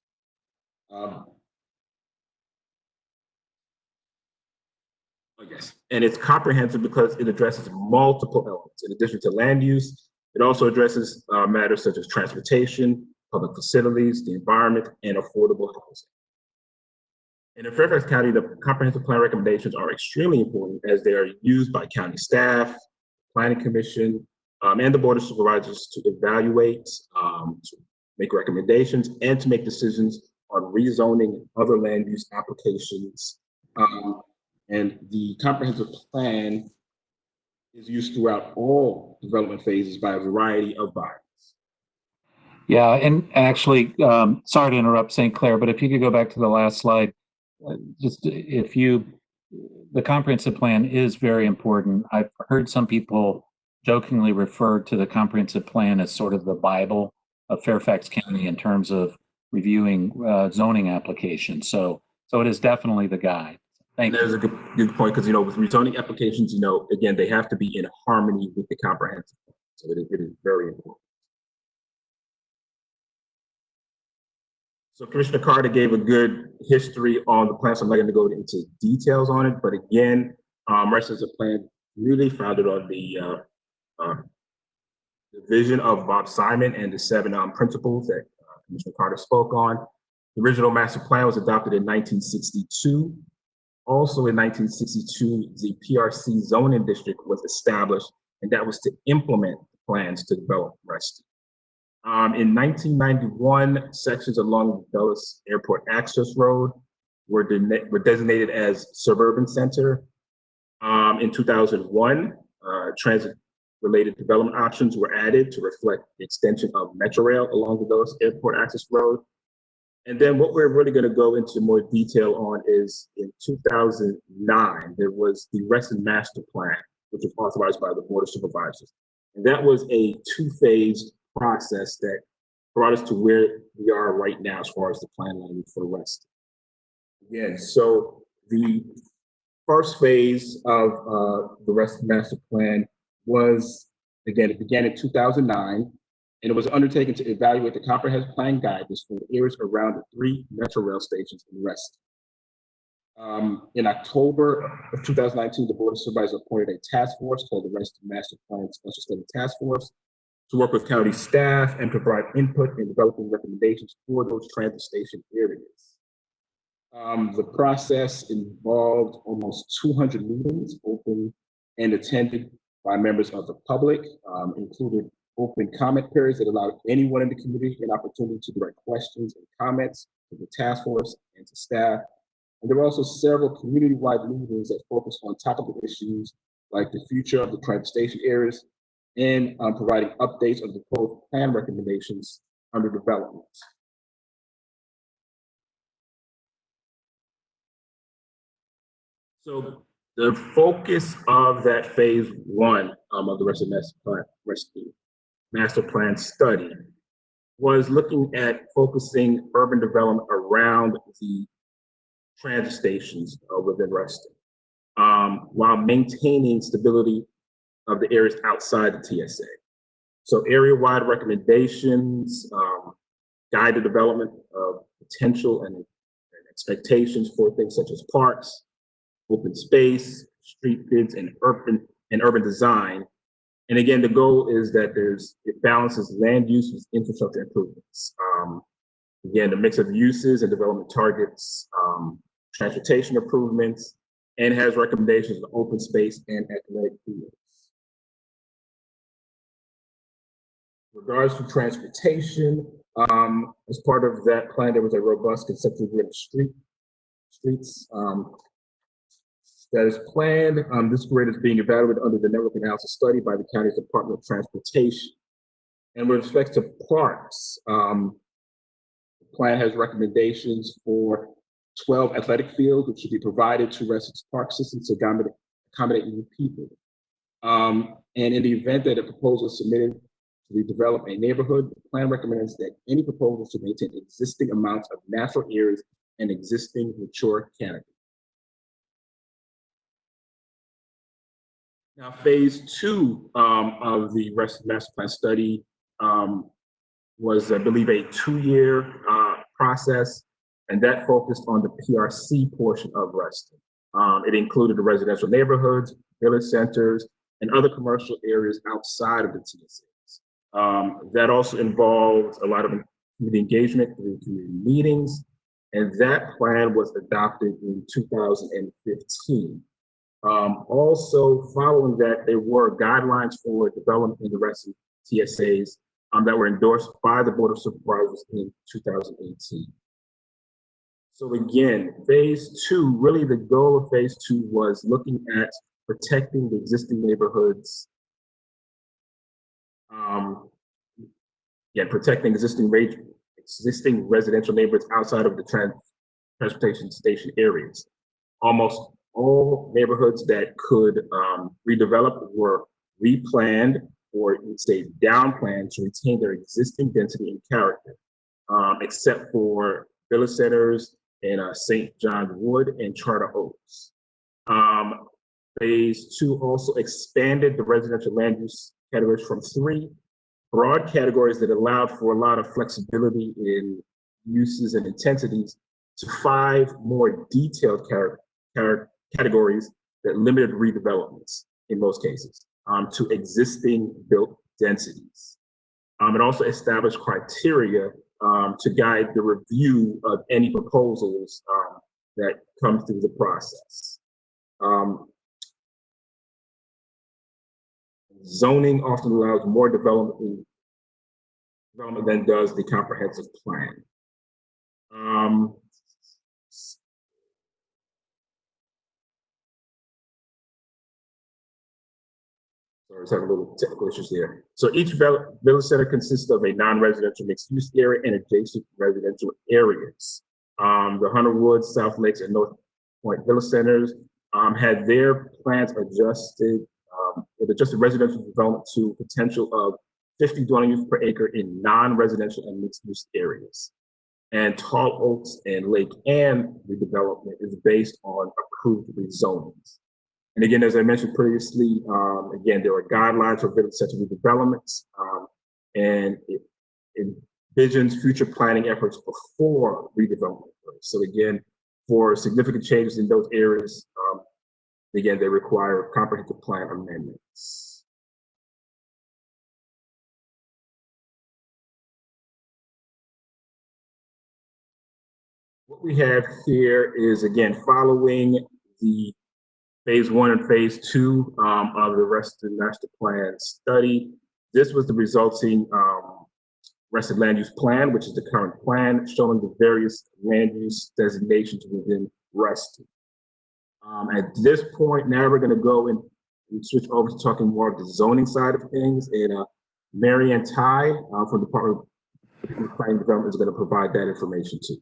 And it's comprehensive because it addresses multiple elements. In addition to land use, it also addresses matters such as transportation, public facilities, the environment, and affordable housing. And in Fairfax County, the comprehensive plan recommendations are extremely important as they are used by county staff, planning commission, and the board of supervisors to evaluate, to make recommendations, and to make decisions on rezoning and other land use applications. And the comprehensive plan is used throughout all development phases by a variety of bodies. Yeah, and actually, sorry to interrupt, St. Clair, but if you could go back to the last slide, the comprehensive plan is very important. I've heard some people jokingly refer to the comprehensive plan as sort of the Bible of Fairfax County in terms of reviewing zoning applications. So it is definitely the guide. Thank you. There's a good point, because, with rezoning applications, again, they have to be in harmony with the comprehensive plan. So it is very important. So Commissioner Carter gave a good history on the plan, so I'm not going to go into details on it. But again, rest as a plan really founded on the vision of Bob Simon and the 7 principles that Commissioner Carter spoke on. The original master plan was adopted in 1962. Also in 1962, the PRC zoning district was established, and that was to implement plans to develop Reston. In 1991, sections along the Dulles Airport Access Road were designated as suburban center. In 2001, transit-related development options were added to reflect the extension of Metrorail along the Dulles Airport Access Road. And then what we're really going to go into more detail on is in 2009, there was the Reston Master Plan, which was authorized by the Board of Supervisors. And that was a 2-phase process that brought us to where we are right now as far as the plan line for Reston. Again, so the first phase of the Reston Master Plan was, again, it began in 2009, and it was undertaken to evaluate the comprehensive plan guidance for the areas around the 3 Metro Rail stations in Reston. In October of 2019, the Board of Supervisors appointed a task force called the Reston Master Plan Special Study Task Force to work with county staff and provide input in developing recommendations for those transit station areas. The process involved almost 200 meetings, open and attended by members of the public, included open comment periods that allowed anyone in the community an opportunity to direct questions and comments to the task force and to staff. And there were also several community-wide meetings that focused on topical issues like the future of the transit station areas and providing updates on the proposed plan recommendations under development. So the focus of that phase 1 of the Reston Master Plan study was looking at focusing urban development around the transit stations within Reston, while maintaining stability of the areas outside the TSA. So area-wide recommendations guide the development of potential and expectations for things such as parks, open space, street bids, and urban design. And again, the goal is that it balances land use with infrastructure improvements. Again, the mix of uses and development targets transportation improvements, and has recommendations of open space and athletic fields. In regards to transportation, as part of that plan, there was a robust conceptual grid of streets that is planned. This grid is being evaluated under the network analysis study by the county's Department of Transportation. And with respect to parks, the plan has recommendations for 12 athletic fields, which should be provided to residents' park systems to accommodate new people. And in the event that a proposal is submitted to redevelop a neighborhood, the plan recommends that any proposal should maintain existing amounts of natural areas and existing mature canopy. Now, phase 2 of the Reston Master Plan study was, I believe, a 2-year process, and that focused on the PRC portion of Reston. It included the residential neighborhoods, village centers, and other commercial areas outside of the TSAs. That also involved a lot of community engagement through community meetings, and that plan was adopted in 2015. Also, following that, there were guidelines for development in the Reston TSAs that were endorsed by the Board of Supervisors in 2018. So again, phase 2, really the goal of phase 2 was looking at protecting the existing neighborhoods, protecting existing residential neighborhoods outside of the transportation station areas. Almost all neighborhoods that could redevelop were replanned or say downplanned to retain their existing density and character, except for village centers in St. John Wood and Charter Oaks. Phase 2 also expanded the residential land use categories from 3 broad categories that allowed for a lot of flexibility in uses and intensities to 5 more detailed categories that limited redevelopments in most cases to existing built densities. It also established criteria to guide the review of any proposals that come through the process. Zoning often allows more development than does the comprehensive plan. Sorry, I was having a little technical issues there. So each village center consists of a non-residential mixed-use area and adjacent residential areas. The Hunter Woods, South Lakes, and North Point Village Centers had their plans adjusted, with adjusted residential development to potential of 50 dwelling units per acre in non-residential and mixed-use areas. And Tall Oaks and Lake Ann redevelopment is based on approved rezonings. And again, as I mentioned previously, again, there are guidelines for village center redevelopments, and it envisions future planning efforts before redevelopment. So again, for significant changes in those areas, again, they require comprehensive plan amendments. What we have here is, again, following the phase 1 and phase 2 of the Reston Master Plan study. This was the resulting Reston Land Use Plan, which is the current plan, showing the various land use designations within Reston. At this point, now we're going to go and switch over to talking more of the zoning side of things. And Mary Ann Ty from the Department of Planning and Development is going to provide that information too.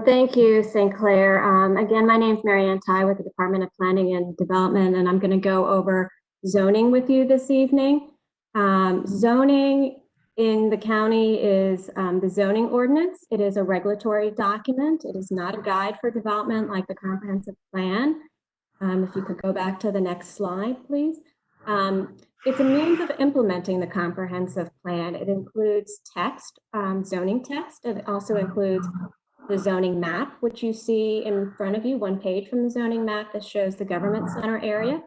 Thank you, St. Clair. Again, my name is Mary Ann Ty with the Department of Planning and Development, and I'm going to go over zoning with you this evening. Zoning in the county is the zoning ordinance. It is a regulatory document. It is not a guide for development like the comprehensive plan. If you could go back to the next slide, please. It's a means of implementing the comprehensive plan. It includes text, zoning text. It also includes the zoning map, which you see in front of you, one page from the zoning map that shows the government center area.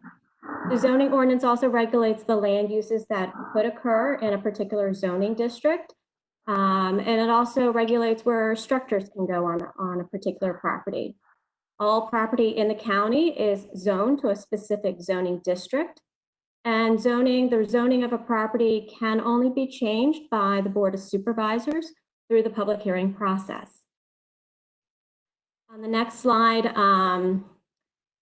The zoning ordinance also regulates the land uses that could occur in a particular zoning district. And it also regulates where structures can go on a particular property. All property in the county is zoned to a specific zoning district. And the zoning of a property can only be changed by the Board of Supervisors through the public hearing process. On the next slide,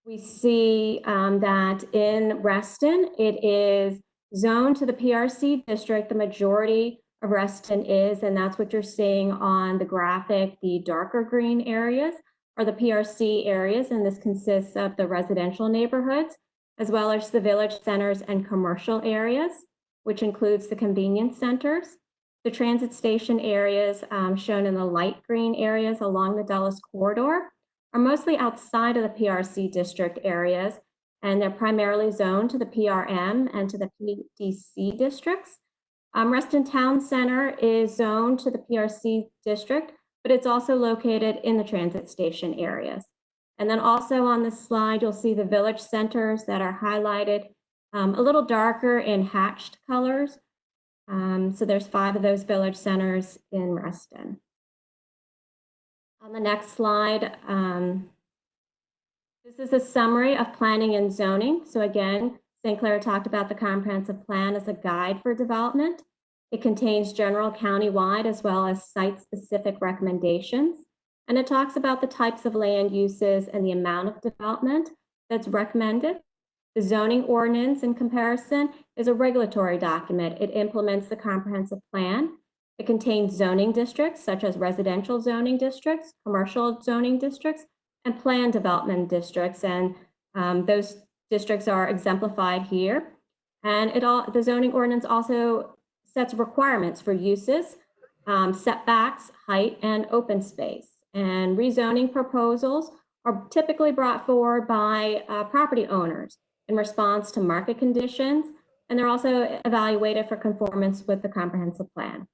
we see that in Reston, it is zoned to the PRC district. The majority of Reston is, and that's what you're seeing on the graphic. The darker green areas are the PRC areas, and this consists of the residential neighborhoods, as well as the village centers and commercial areas, which includes the convenience centers. The transit station areas shown in the light green areas along the Dulles corridor are mostly outside of the PRC district areas, and they're primarily zoned to the PRM and to the PDC districts. Reston Town Center is zoned to the PRC district, but it's also located in the transit station areas. And then also on this slide, you'll see the village centers that are highlighted a little darker in hatched colors. So there's 5 of those village centers in Reston. On the next slide, this is a summary of planning and zoning. So again, St. Clair talked about the comprehensive plan as a guide for development. It contains general countywide as well as site-specific recommendations. And it talks about the types of land uses and the amount of development that's recommended. The zoning ordinance, in comparison, is a regulatory document. It implements the comprehensive plan. It contains zoning districts, such as residential zoning districts, commercial zoning districts, and planned development districts. And those districts are exemplified here. And the zoning ordinance also sets requirements for uses, setbacks, height, and open space. And rezoning proposals are typically brought forward by property owners in response to market conditions, and they're also evaluated for conformance with the comprehensive plan.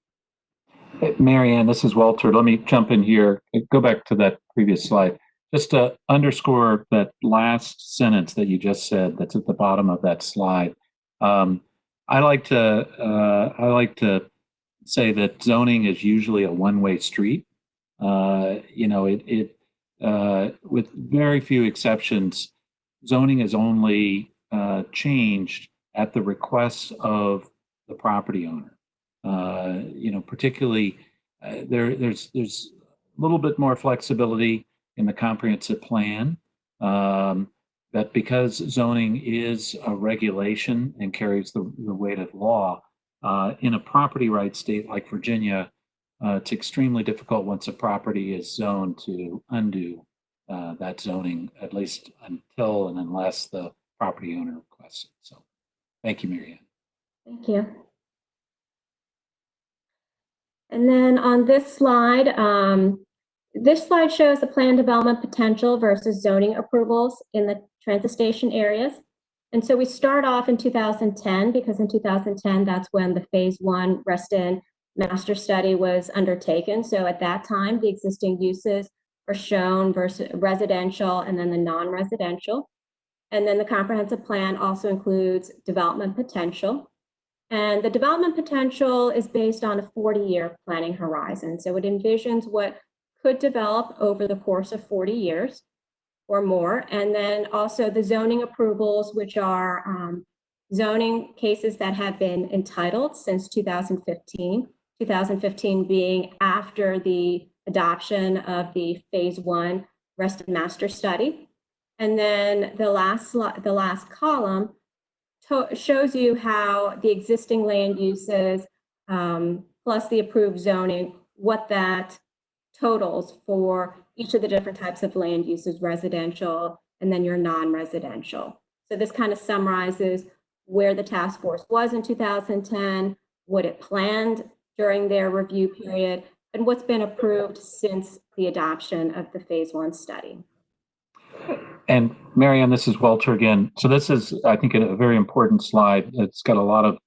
Hey, Mary Ann, this is Walter. Let me jump in here. Go back to that previous slide. Just to underscore that last sentence that you just said, that's at the bottom of that slide. I like to say that zoning is usually a one-way street. With very few exceptions, zoning is only changed at the request of the property owner. Particularly there's a little bit more flexibility in the comprehensive plan, that because zoning is a regulation and carries the weight of law, in a property rights state like Virginia, it's extremely difficult once a property is zoned to undo that zoning, at least until and unless the property owner requests it. So thank you, Mary Ann. Thank you. And then on this slide shows the plan development potential versus zoning approvals in the transit station areas. And so we start off in 2010, because in 2010, that's when the phase 1 Reston master study was undertaken. So at that time, the existing uses are shown versus residential and then the non-residential. And then the comprehensive plan also includes development potential. And the development potential is based on a 40-year planning horizon. So it envisions what could develop over the course of 40 years or more. And then also the zoning approvals, which are zoning cases that have been entitled since 2015, 2015 being after the adoption of the phase 1 Reston master study. And then the last column shows you how the existing land uses plus the approved zoning, what that totals for each of the different types of land uses, residential and then your non-residential. So this kind of summarizes where the task force was in 2010, what it planned during their review period, and what's been approved since the adoption of the phase 1 study. And Marianne, this is Walter again. So this is, I think, a very important slide. It's got a lot of,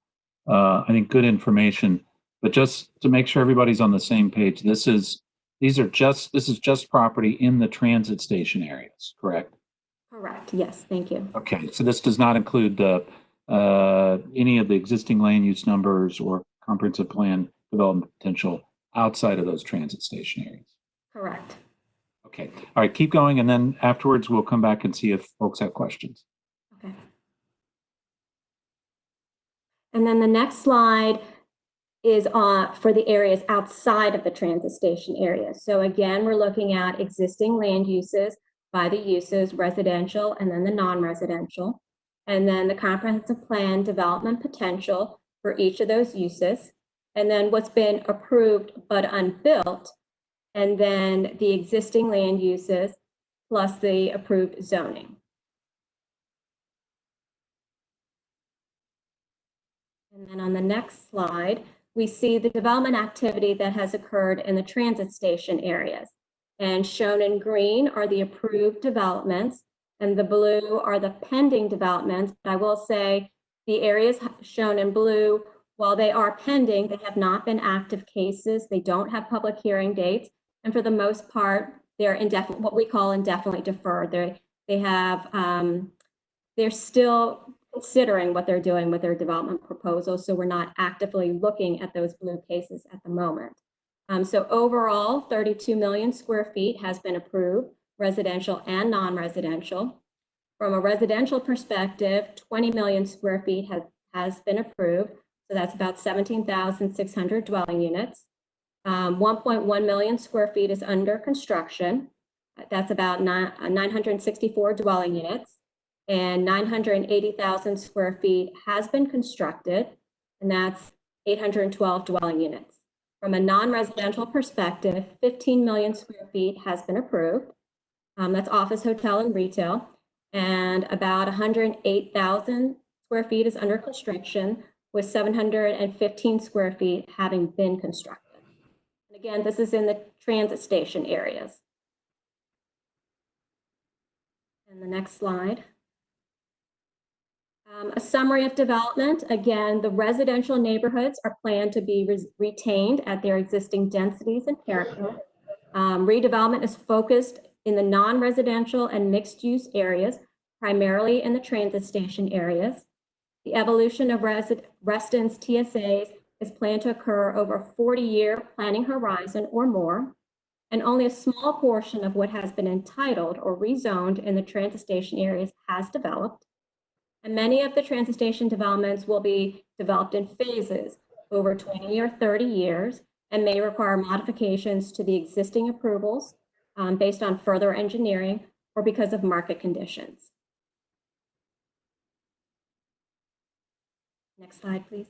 I think, good information. But just to make sure everybody's on the same page, this is just property in the transit station areas, correct? Correct. Yes. Thank you. Okay. So this does not include any of the existing land use numbers or comprehensive plan development potential outside of those transit station areas. Correct. Okay. All right. Keep going, and then afterwards we'll come back and see if folks have questions. Okay. And then the next slide is for the areas outside of the transit station areas. So again, we're looking at existing land uses by the uses, residential and then the non-residential, and then the comprehensive plan development potential for each of those uses, and then what's been approved but unbuilt, and then the existing land uses plus the approved zoning. And then on the next slide, we see the development activity that has occurred in the transit station areas. And shown in green are the approved developments, and the blue are the pending developments. But I will say the areas shown in blue, while they are pending, they have not been active cases. They don't have public hearing dates. And for the most part, they're indefinite, what we call indefinitely deferred. They're still considering what they're doing with their development proposals. So we're not actively looking at those blue cases at the moment. So overall, 32 million square feet has been approved, residential and non-residential. From a residential perspective, 20 million square feet has been approved. So that's about 17,600 dwelling units. 1.1 million square feet is under construction. That's about 964 dwelling units. And 980,000 square feet has been constructed, and that's 812 dwelling units. From a non-residential perspective, 15 million square feet has been approved. That's office, hotel, and retail. And about 108,000 square feet is under construction, with 715 square feet having been constructed. And again, this is in the transit station areas. And the next slide. A summary of development. Again, the residential neighborhoods are planned to be retained at their existing densities and character. Redevelopment is focused in the non-residential and mixed-use areas, primarily in the transit station areas. The evolution of Reston's TSAs is planned to occur over a 40-year planning horizon or more, and only a small portion of what has been entitled or rezoned in the transit station areas has developed. And many of the transit station developments will be developed in phases over 20 or 30 years and may require modifications to the existing approvals based on further engineering or because of market conditions. Next slide, please.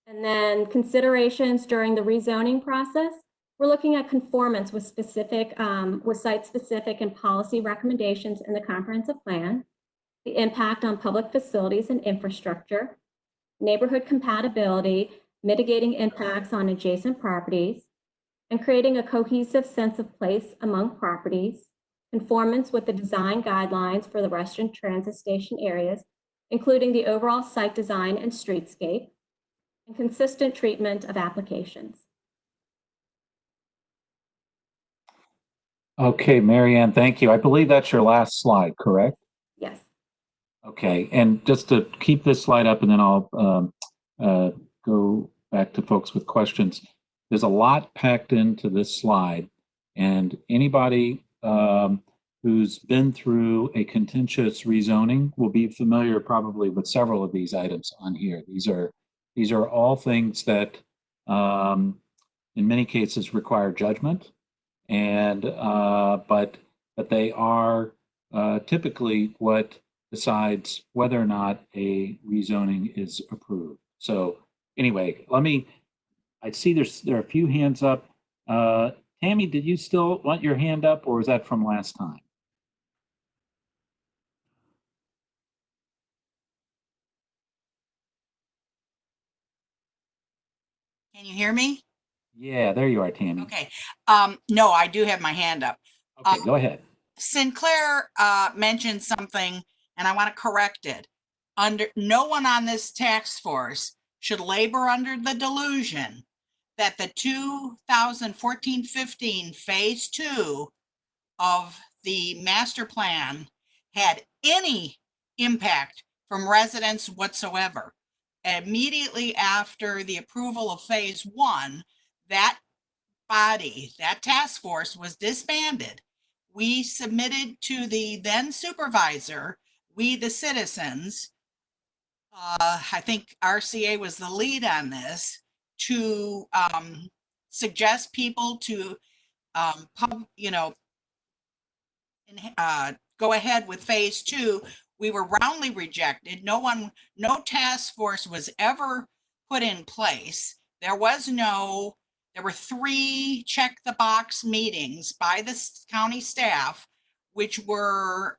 And then considerations during the rezoning process. We're looking at conformance with site-specific and policy recommendations in the comprehensive plan, the impact on public facilities and infrastructure, neighborhood compatibility, mitigating impacts on adjacent properties, and creating a cohesive sense of place among properties, conformance with the design guidelines for the Reston transit station areas, including the overall site design and streetscape, and consistent treatment of applications. Okay, Marianne, thank you. I believe that's your last slide, correct? Yes. Okay, and just to keep this slide up, and then I'll go back to folks with questions. There's a lot packed into this slide, and anybody who's been through a contentious rezoning will be familiar probably with several of these items on here. These are all things that in many cases require judgment, and but they are typically what decides whether or not a rezoning is approved. So anyway, I see there are a few hands up. Tammy, did you still want your hand up, or was that from last time? Can you hear me? Yeah, there you are, Tammy. Okay. No, I do have my hand up. Okay, go ahead. Sinclair mentioned something, and I want to correct it. No one on this task force should labor under the delusion that the 2014-15 phase 2 of the master plan had any impact from residents whatsoever. Immediately after the approval of phase 1, that body, that task force was disbanded. We submitted to the then supervisor, we the citizens, I think RCA was the lead on this, to suggest people to go ahead with phase 2. We were roundly rejected. No task force was ever put in place. There were 3 check the box meetings by the county staff, which were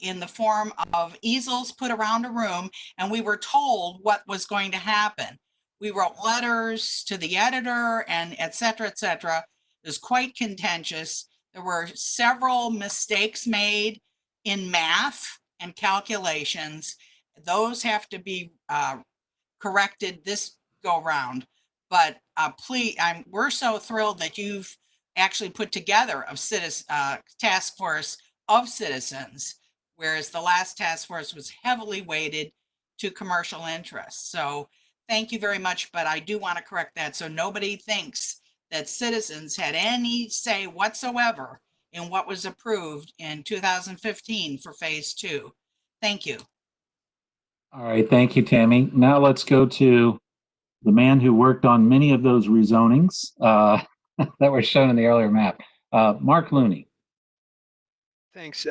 in the form of easels put around a room, and we were told what was going to happen. We wrote letters to the editor and et cetera, et cetera. It was quite contentious. There were several mistakes made in math and calculations. Those have to be corrected this go round. But please, we're so thrilled that you've actually put together a task force of citizens, whereas the last task force was heavily weighted to commercial interests. So thank you very much, but I do want to correct that so nobody thinks that citizens had any say whatsoever in what was approved in 2015 for phase 2. Thank you. All right, thank you, Tammy. Now let's go to the man who worked on many of those rezonings that were shown in the earlier map, Mark Looney. Thanks.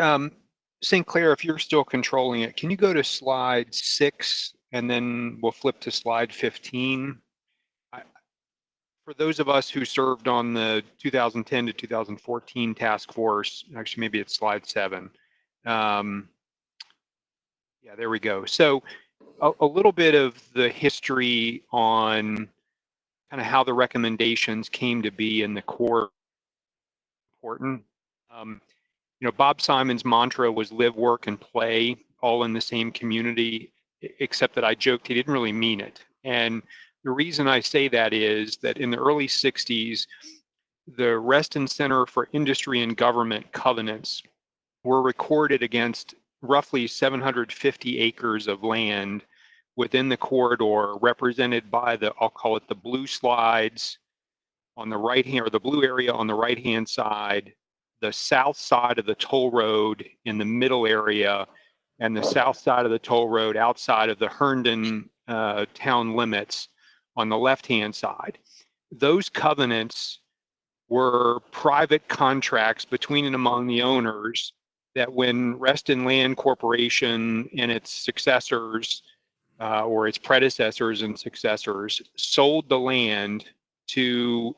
St. Clair, if you're still controlling it, can you go to slide 6 and then we'll flip to slide 15? For those of us who served on the 2010 to 2014 task force, actually maybe it's slide 7. Yeah, there we go. So a little bit of the history on kind of how the recommendations came to be in the core important. Bob Simon's mantra was live, work, and play all in the same community, except that I joked he didn't really mean it. And the reason I say that is that in the early 60s, the Reston Center for Industry and Government covenants were recorded against roughly 750 acres of land within the corridor, represented by I'll call it the blue slides on the right hand, or the blue area on the right hand side, the south side of the toll road in the middle area, and the south side of the toll road outside of the Herndon town limits on the left hand side. Those covenants were private contracts between and among the owners that when Reston Land Corporation and its successors or its predecessors and successors sold the land to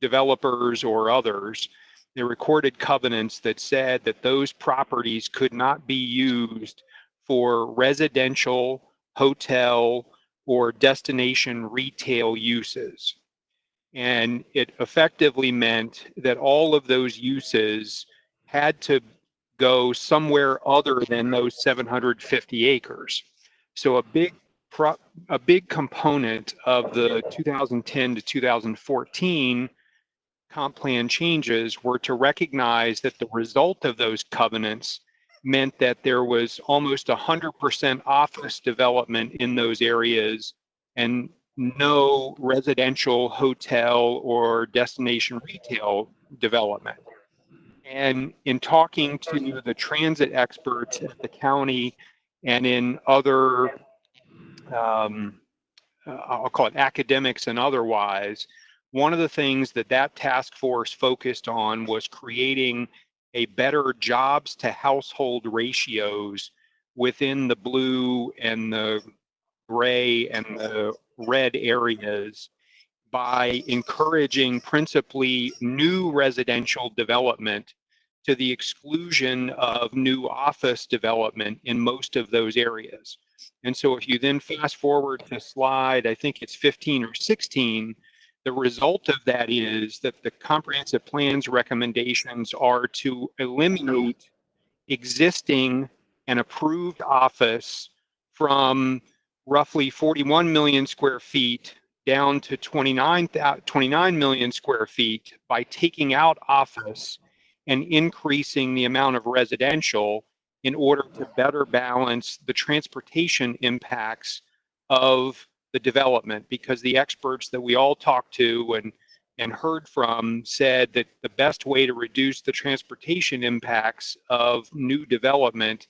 developers or others, they recorded covenants that said that those properties could not be used for residential, hotel, or destination retail uses. And it effectively meant that all of those uses had to go somewhere other than those 750 acres. So a big component of the 2010 to 2014 comp plan changes were to recognize that the result of those covenants meant that there was almost 100% office development in those areas and no residential, hotel, or destination retail development. And in talking to the transit experts at the county and in other, I'll call it academics and otherwise, one of the things that task force focused on was creating a better jobs to household ratios within the blue and the gray and the red areas by encouraging principally new residential development to the exclusion of new office development in most of those areas. And so if you then fast forward to slide, I think it's 15 or 16, the result of that is that the comprehensive plan's recommendations are to eliminate existing and approved office from roughly 41 million square feet down to 29 million square feet by taking out office and increasing the amount of residential in order to better balance the transportation impacts of the development, because the experts that we all talked to and heard from said that the best way to reduce the transportation impacts of new development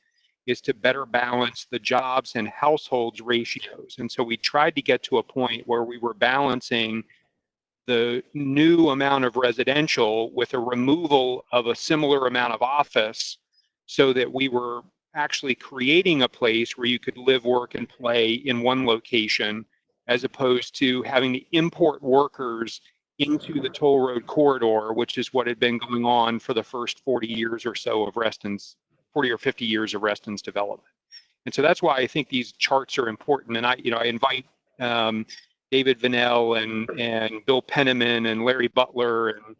is to better balance the jobs and households ratios. And so we tried to get to a point where we were balancing the new amount of residential with a removal of a similar amount of office, so that we were actually creating a place where you could live, work, and play in one location, as opposed to having to import workers into the toll road corridor, which is what had been going on for the first 40 years or so of Reston's, 40 or 50 years of Reston's development. And so that's why I think these charts are important. And I invite David Vanel and Bill Penniman and Larry Butler and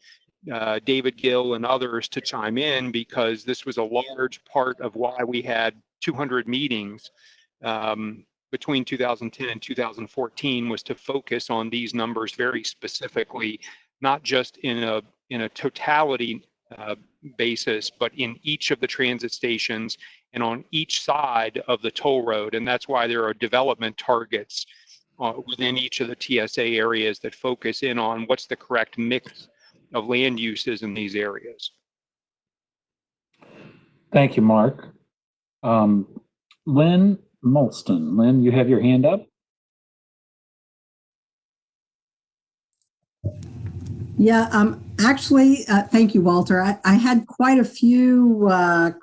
David Gill and others to chime in, because this was a large part of why we had 200 meetings between 2010 and 2014, was to focus on these numbers very specifically, not just in a totality basis, but in each of the transit stations and on each side of the toll road. And that's why there are development targets within each of the TSA areas that focus in on what's the correct mix of land uses in these areas. Thank you, Mark. Lynn Molston. Lynn, you have your hand up? Yeah, actually, thank you, Walter. I had quite a few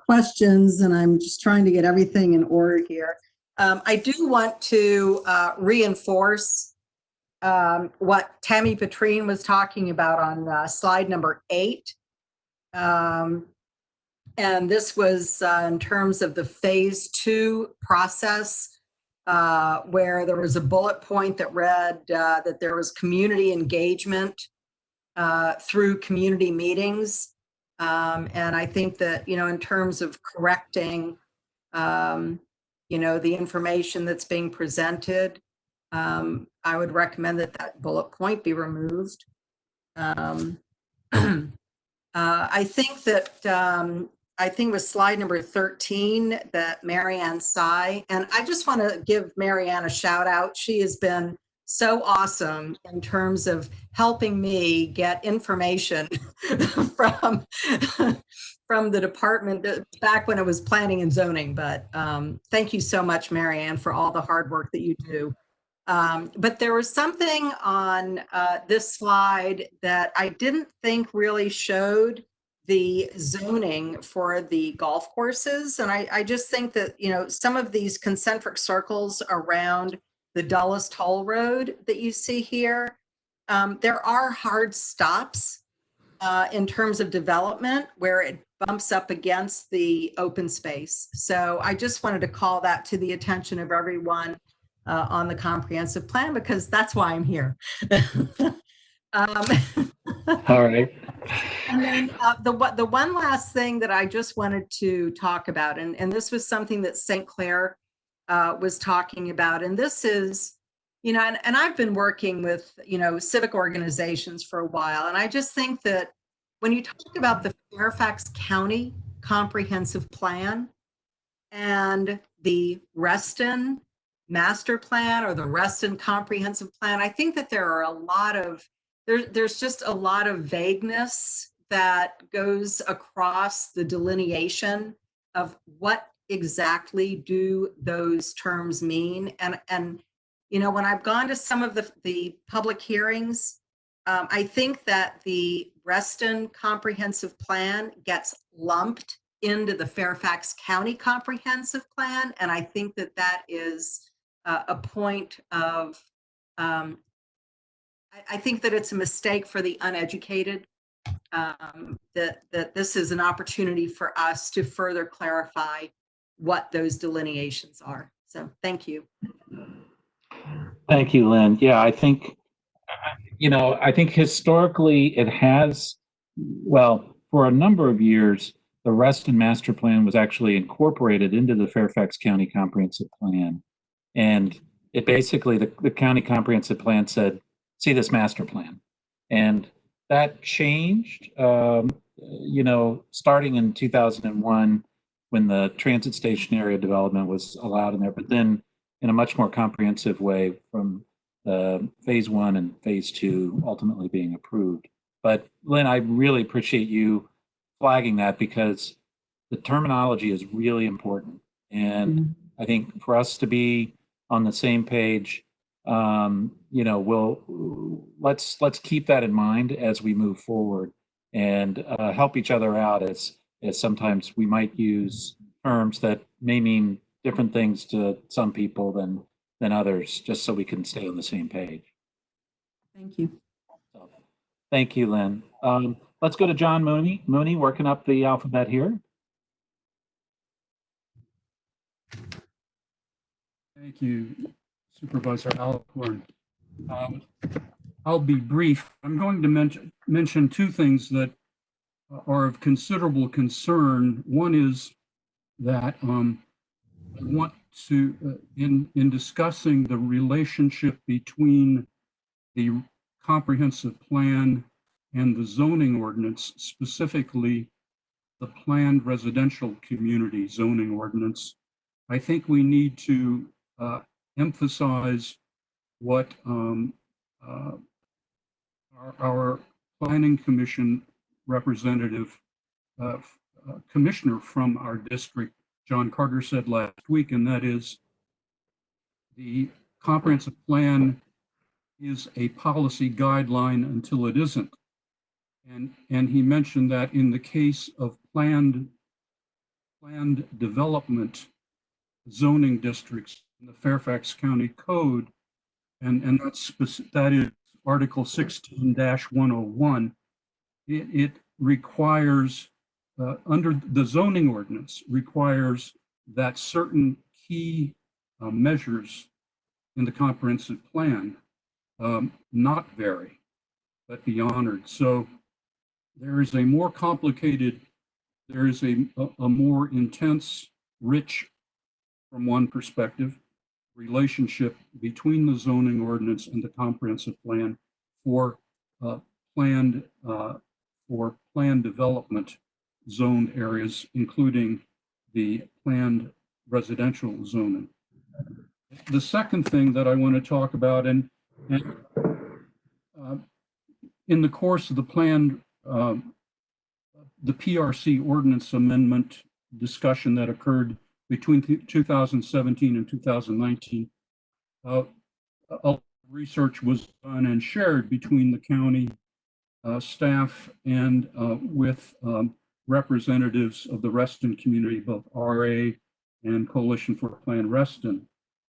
questions, and I'm just trying to get everything in order here. I do want to reinforce what Tammy Petrine was talking about on slide number 8. And this was in terms of the phase 2 process, where there was a bullet point that read that there was community engagement through community meetings. And I think that, in terms of correcting, the information that's being presented, I would recommend that bullet point be removed. I think that I think with slide number 13 that Marianne Sy, and I just want to give Marianne a shout out. She has been so awesome in terms of helping me get information from the department back when it was planning and zoning. But thank you so much, Marianne, for all the hard work that you do. But there was something on this slide that I didn't think really showed the zoning for the golf courses. And I just think that, some of these concentric circles around the Dulles Toll Road that you see here, there are hard stops in terms of development where it bumps up against the open space. So I just wanted to call that to the attention of everyone on the comprehensive plan, because that's why I'm here. All right. And then the one last thing that I just wanted to talk about, and this was something that St. Clair was talking about, and this is, and I've been working with, civic organizations for a while, and I just think that when you talk about the Fairfax County Comprehensive Plan and the Reston Master Plan or the Reston Comprehensive Plan, I think that there are a lot of, there's just a lot of vagueness that goes across the delineation of what exactly do those terms mean. And when I've gone to some of the public hearings, I think that the Reston Comprehensive Plan gets lumped into the Fairfax County Comprehensive Plan. And I think that that is a point of, I think that it's a mistake for the uneducated, that this is an opportunity for us to further clarify what those delineations are. So thank you. Thank you, Lynn. Yeah, I think, I think historically it has, well, for a number of years, the Reston Master Plan was actually incorporated into the Fairfax County Comprehensive Plan. And it basically, the County Comprehensive Plan said, see this master plan. And that changed, starting in 2001 when the transit station area development was allowed in there, but then in a much more comprehensive way from phase 1 and phase 2 ultimately being approved. But Lynn, I really appreciate you flagging that because the terminology is really important. And I think for us to be on the same page, let's keep that in mind as we move forward and help each other out as sometimes we might use terms that may mean different things to some people than others, just so we can stay on the same page. Thank you. So, thank you, Lynn. Let's go to John Mooney. Mooney, working up the alphabet here. Thank you, Supervisor Alcorn. I'll be brief. I'm going to mention two things that are of considerable concern. One is that I want to, in discussing the relationship between the comprehensive plan and the zoning ordinance, specifically the planned residential community zoning ordinance, I think we need to emphasize what our Planning Commission representative, commissioner from our district, John Carter, said last week, and that is the comprehensive plan is a policy guideline until it isn't. And he mentioned that in the case of planned development zoning districts in the Fairfax County Code, and that is Article 16-101, it requires, under the zoning ordinance, requires that certain key measures in the comprehensive plan not vary, but be honored. So there is a more complicated, there is a more intense, rich, from one perspective, relationship between the zoning ordinance and the comprehensive plan for planned development zoned areas, including the planned residential zoning. The second thing that I want to talk about, and in the course of the planned, the PRC ordinance amendment discussion that occurred between 2017 and 2019, research was done and shared between the county staff and with representatives of the Reston community, both RA and Coalition for Plan Reston.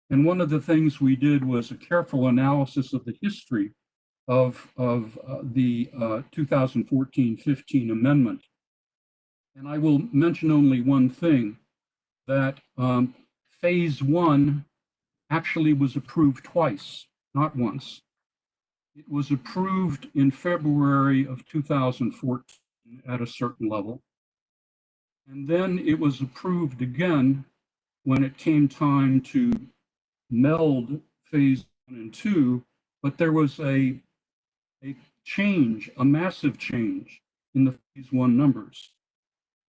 And one of the things we did was a careful analysis of the history of the 2014-15 amendment. And I will mention only one thing, that phase 1 actually was approved twice, not once. It was approved in February of 2014 at a certain level. And then it was approved again when it came time to meld phase 1 and 2, but there was a change, a massive change in the phase 1 numbers.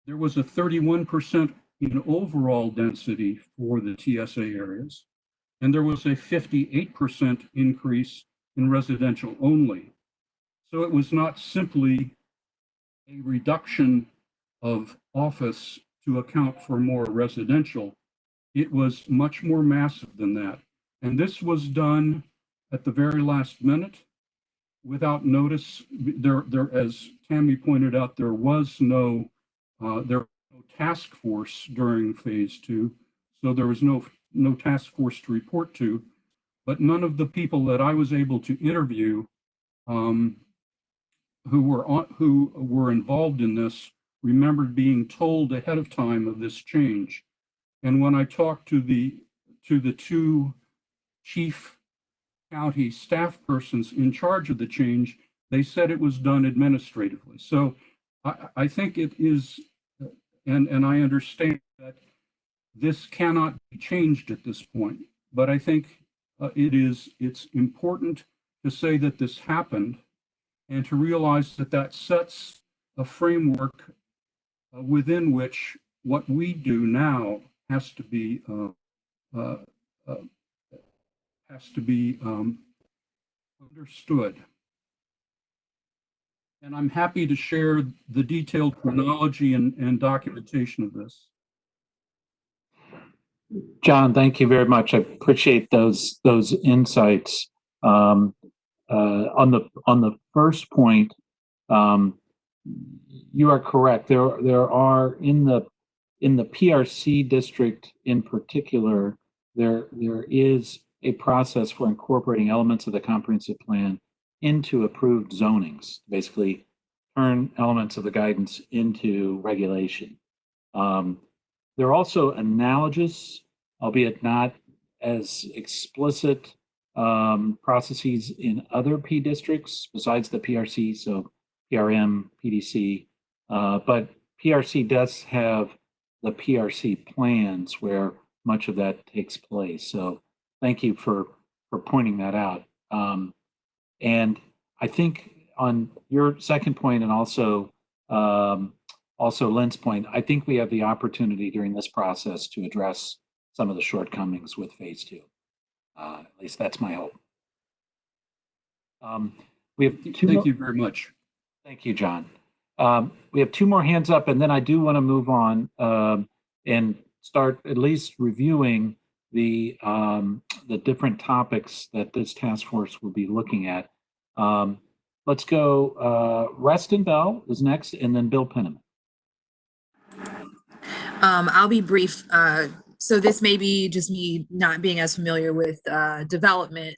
There was a 31% in overall density for the TSA areas, and there was a 58% increase in residential only. So it was not simply a reduction of office to account for more residential. It was much more massive than that. And this was done at the very last minute without notice. There, as Tammy pointed out, there was no task force during phase 2, so there was no task force to report to. But none of the people that I was able to interview who were involved in this remembered being told ahead of time of this change. And when I talked to the two chief county staff persons in charge of the change, they said it was done administratively. So I think it is and I understand that this cannot be changed at this point, but I think it's important to say that this happened and to realize that that sets a framework within which what we do now has to be understood. And I'm happy to share the detailed chronology and documentation of this. John, thank you very much. I appreciate those insights. On the first point, you are correct. There are in the PRC district in particular, there is a process for incorporating elements of the comprehensive plan into approved zonings, basically turn elements of the guidance into regulation. There are also analogous, albeit not as explicit, processes in other P districts besides the PRC, so PRM, PDC, but PRC does have the PRC plans where much of that takes place. So thank you for pointing that out. And I think on your second point and also Lynn's point, I think we have the opportunity during this process to address some of the shortcomings with phase 2. At least that's my hope. We have Thank you very much. Thank you, John. We have 2 more hands up, and then I do want to move on and start at least reviewing the different topics that this task force will be looking at. Let's go. Reston Bevel is next, and then Bill Penniman. I'll be brief. So this may be just me not being as familiar with development,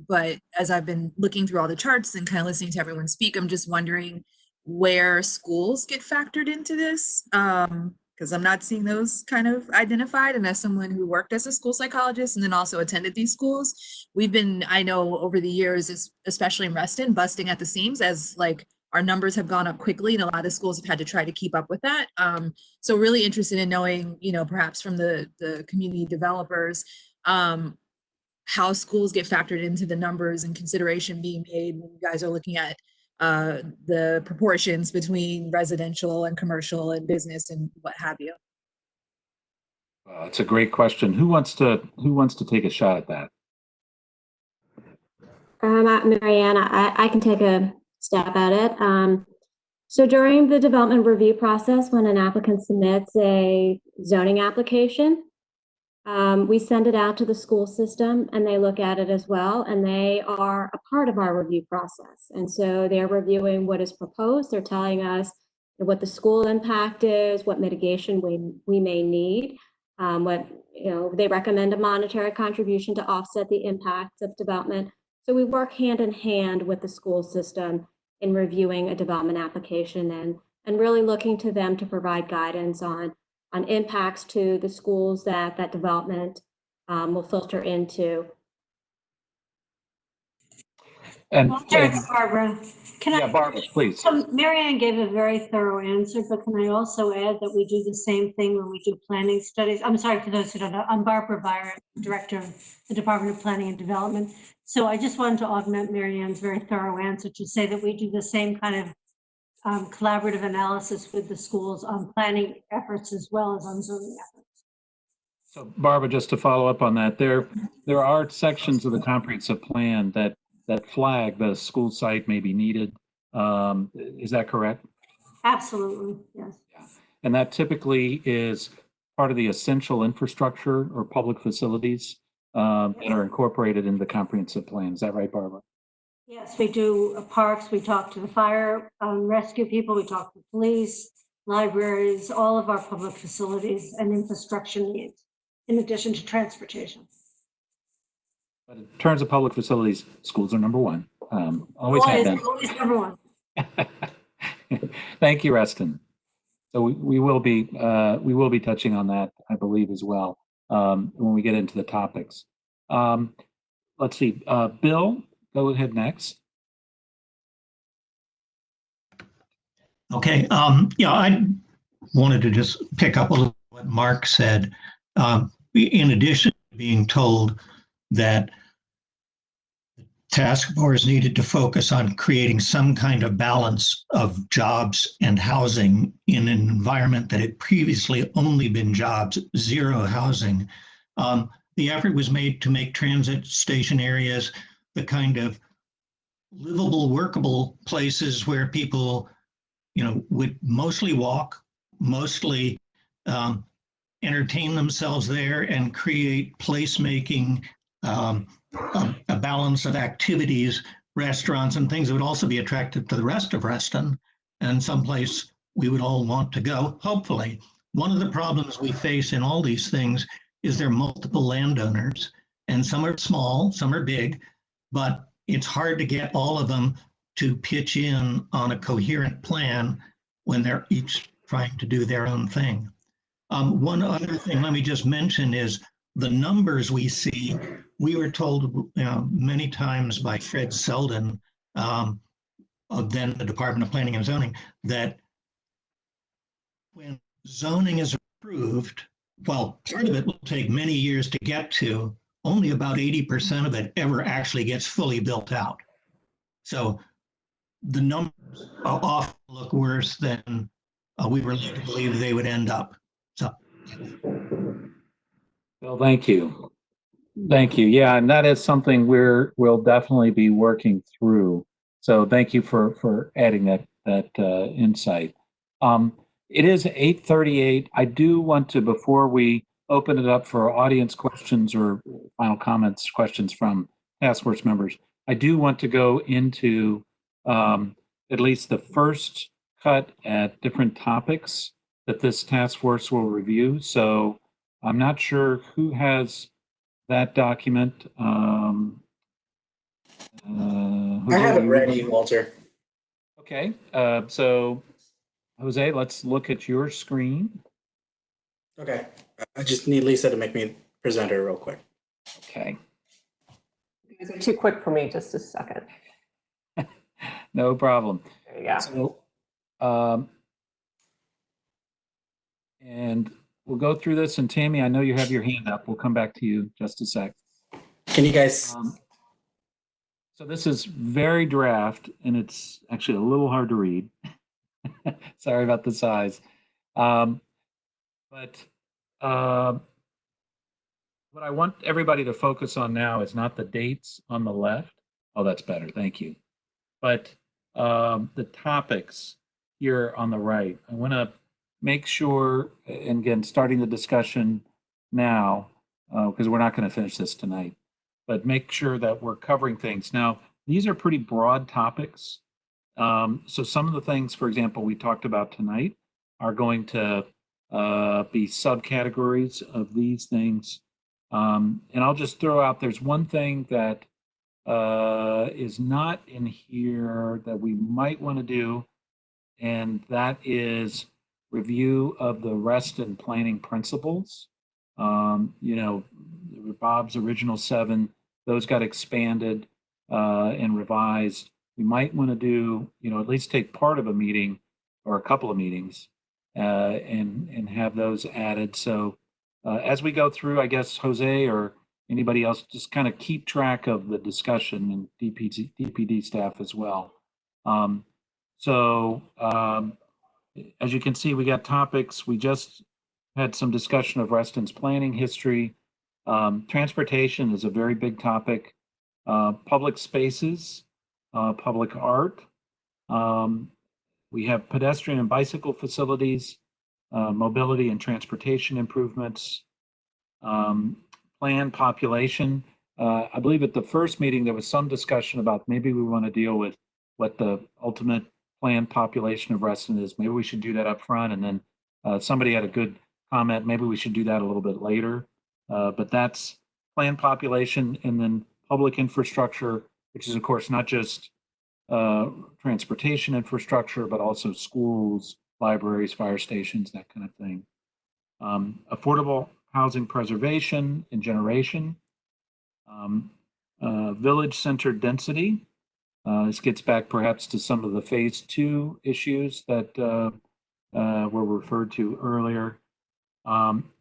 but as I've been looking through all the charts and kind of listening to everyone speak, I'm just wondering where schools get factored into this, because I'm not seeing those kind of identified. And as someone who worked as a school psychologist and then also attended these schools, we've been, I know over the years, especially in Reston, busting at the seams as like our numbers have gone up quickly and a lot of schools have had to try to keep up with that. So really interested in knowing, perhaps from the community developers, how schools get factored into the numbers and consideration being made when you guys are looking at the proportions between residential and commercial and business and what have you. That's a great question. Who wants to take a shot at that? Mariana, I can take a stab at it. So during the development review process, when an applicant submits a zoning application, we send it out to the school system and they look at it as well, and they are a part of our review process. And so they're reviewing what is proposed. They're telling us what the school impact is, what mitigation we may need, they recommend a monetary contribution to offset the impacts of development. So we work hand in hand with the school system in reviewing a development application and really looking to them to provide guidance on impacts to the schools that development will filter into. And Barbara, Barbara, please. So Marianne gave a very thorough answer, but can I also add that we do the same thing when we do planning studies? I'm sorry for those who don't know, I'm Barbara Byron, Director of the Department of Planning and Development. So I just wanted to augment Marianne's very thorough answer to say that we do the same kind of collaborative analysis with the schools on planning efforts as well as on zoning efforts. So Barbara, just to follow up on that, there are sections of the comprehensive plan that flag the school site may be needed. Is that correct? Absolutely, yes. Yeah. And that typically is part of the essential infrastructure or public facilities that are incorporated in the comprehensive plan. Is that right, Barbara? Yes, we do parks. We talk to the fire rescue people. We talk to police, libraries, all of our public facilities and infrastructure needs, in addition to transportation. But in terms of public facilities, schools are number one. Always have been. Always number one. Thank you, Reston. So we will be touching on that, I believe, as well when we get into the topics. Let's see, Bill, go ahead next. Okay. I wanted to just pick up a little what Mark said. In addition to being told that task force needed to focus on creating some kind of balance of jobs and housing in an environment that had previously only been jobs, zero housing. The effort was made to make transit station areas the kind of livable, workable places where people, would mostly walk, mostly entertain themselves there and create placemaking, a balance of activities, restaurants and things that would also be attractive to the rest of Reston and someplace we would all want to go, hopefully. One of the problems we face in all these things is there are multiple landowners, and some are small, some are big, but it's hard to get all of them to pitch in on a coherent plan when they're each trying to do their own thing. One other thing, let me just mention, is the numbers we see. We were told many times by Fred Selden, of then the Department of Planning and Zoning, that when zoning is approved, while part of it will take many years to get to, only about 80% of it ever actually gets fully built out. So the numbers often look worse than we were led to believe they would end up. So. Well, thank you. Thank you. Yeah, and that is something we'll definitely be working through. So thank you for adding that insight. It is 8:38. I do want to, before we open it up for audience questions or final comments, questions from task force members, I do want to go into at least the first cut at different topics that this task force will review. So I'm not sure who has that document. I have it ready, Walter. Okay, so Jose, let's look at your screen. Okay, I just need Lisa to make me presenter real quick. Okay. You guys are too quick for me, just a second. No problem. There you go. So, and we'll go through this. And Tammy, I know you have your hand up. We'll come back to you just a sec. Can you guys? So this is very draft, and it's actually a little hard to read. Sorry about the size. But what I want everybody to focus on now is not the dates on the left. Oh, that's better. Thank you. But the topics here on the right. I want to make sure, and again, starting the discussion now, because we're not going to finish this tonight, but make sure that we're covering things. Now, these are pretty broad topics. So some of the things, for example, we talked about tonight are going to be subcategories of these things. And I'll just throw out, there's one thing that is not in here that we might want to do, and that is review of the Reston planning principles. Bob's original 7, those got expanded and revised. We might want to do, at least take part of a meeting or a couple of meetings and have those added. So as we go through, I guess Jose or anybody else, just kind of keep track of the discussion, and DPD staff as well. As you can see, we got topics. We just had some discussion of Reston's planning history. Transportation is a very big topic. Public spaces, public art. We have pedestrian and bicycle facilities, mobility and transportation improvements, planned population. I believe at the first meeting, there was some discussion about maybe we want to deal with what the ultimate planned population of Reston is. Maybe we should do that up front. And then somebody had a good comment. Maybe we should do that a little bit later. But that's planned population, and then public infrastructure, which is, of course, not just transportation infrastructure, but also schools, libraries, fire stations, that kind of thing. Affordable housing preservation and generation. Village center density. This gets back perhaps to some of the phase 2 issues that were referred to earlier.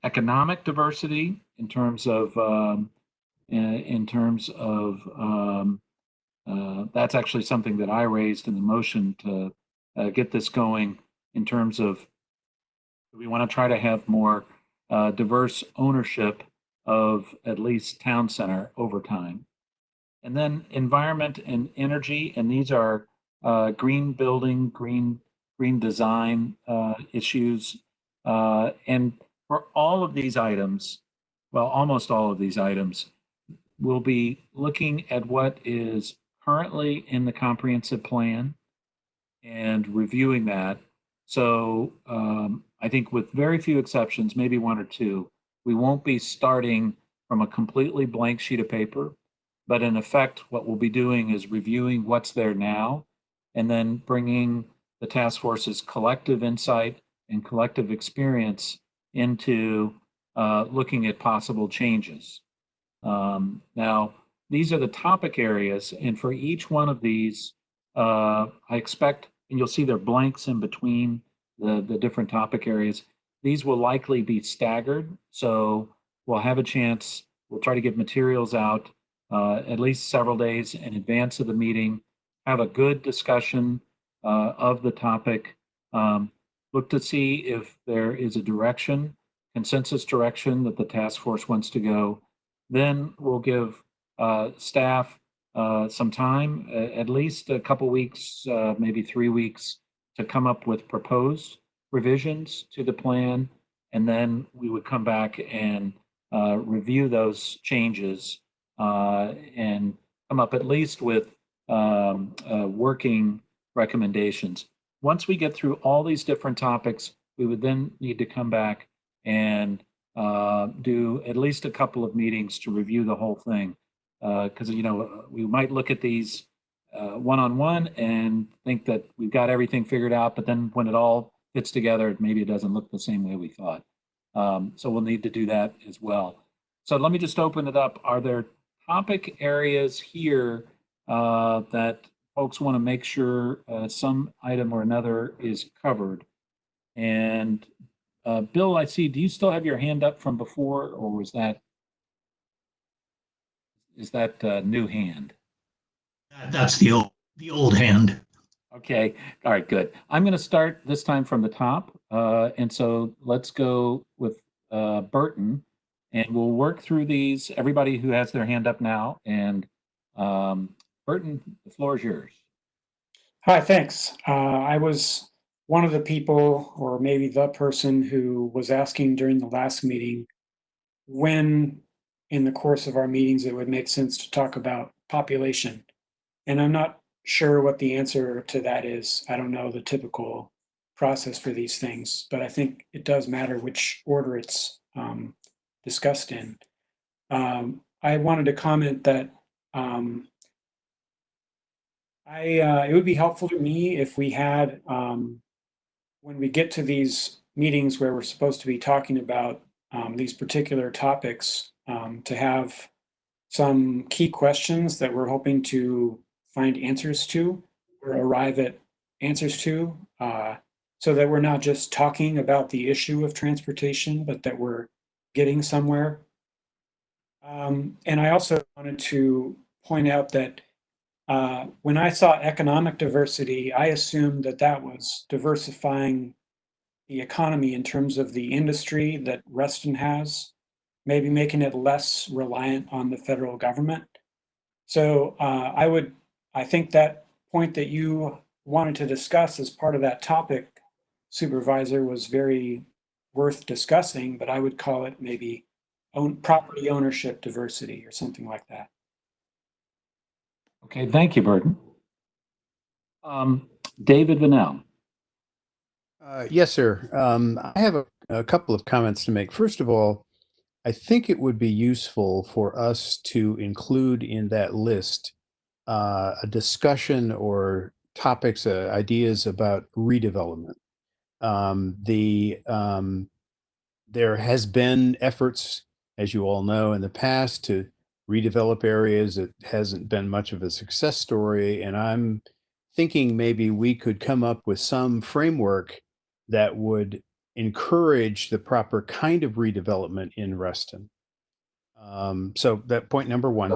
Economic diversity in terms of that's actually something that I raised in the motion to get this going in terms of we want to try to have more diverse ownership of at least town center over time. And then environment and energy, and these are green building, green design issues. And for all of these items, well, almost all of these items, we'll be looking at what is currently in the comprehensive plan and reviewing that. So I think with very few exceptions, maybe one or two, we won't be starting from a completely blank sheet of paper, but in effect, what we'll be doing is reviewing what's there now and then bringing the task force's collective insight and collective experience into looking at possible changes. Now, these are the topic areas, and for each one of these, I expect, and you'll see there are blanks in between the different topic areas. These will likely be staggered, so we'll have a chance, we'll try to get materials out at least several days in advance of the meeting, have a good discussion of the topic, look to see if there is a direction, consensus direction that the task force wants to go. Then we'll give staff some time, at least a couple weeks, maybe 3 weeks, to come up with proposed revisions to the plan. And then we would come back and review those changes and come up at least with working recommendations. Once we get through all these different topics, we would then need to come back and do at least a couple of meetings to review the whole thing. Because, you know, we might look at these one-on-one and think that we've got everything figured out, but then when it all fits together, maybe it doesn't look the same way we thought. So we'll need to do that as well. So let me just open it up. Are there topic areas here that folks want to make sure some item or another is covered? And Bill, I see, do you still have your hand up from before, or was that, is that a new hand? That's the old hand. Okay, all right, good. I'm going to start this time from the top. And so let's go with Burton, and we'll work through these, everybody who has their hand up now. And Burton, the floor is yours. Hi, thanks. I was one of the people, or maybe the person, who was asking during the last meeting when in the course of our meetings it would make sense to talk about population. And I'm not sure what the answer to that is. I don't know the typical process for these things, but I think it does matter which order it's discussed in. I wanted to comment that it would be helpful to me if we had, when we get to these meetings where we're supposed to be talking about these particular topics, to have some key questions that we're hoping to find answers to or arrive at answers to, so that we're not just talking about the issue of transportation, but that we're getting somewhere. And I also wanted to point out that when I saw economic diversity, I assumed that that was diversifying the economy in terms of the industry that Reston has, maybe making it less reliant on the federal government. So I think that point that you wanted to discuss as part of that topic, Supervisor, was very worth discussing, but I would call it maybe property ownership diversity or something like that. Okay, thank you, Burton. David Vanel. Yes, sir. I have a couple of comments to make. First of all, I think it would be useful for us to include in that list a discussion or topics, ideas about redevelopment. There has been efforts, as you all know, in the past to redevelop areas. It hasn't been much of a success story, and I'm thinking maybe we could come up with some framework that would encourage the proper kind of redevelopment in Reston. So that point number one.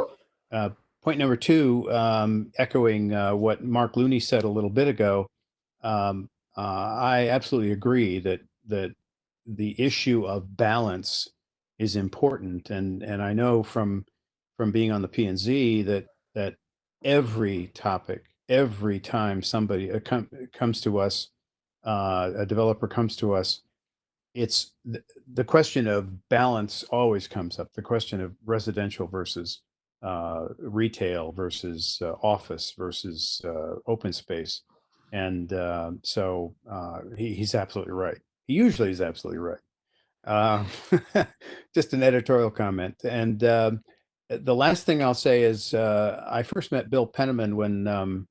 Point number two, echoing what Mark Looney said a little bit ago, I absolutely agree that the issue of balance is important, and I know from being on the P&Z that every topic, every time somebody comes to us, a developer comes to us, it's the question of balance always comes up. The question of residential versus retail versus office versus open space, and so he's absolutely right. He usually is absolutely right. Just an editorial comment. And the last thing I'll say is I first met Bill Penniman when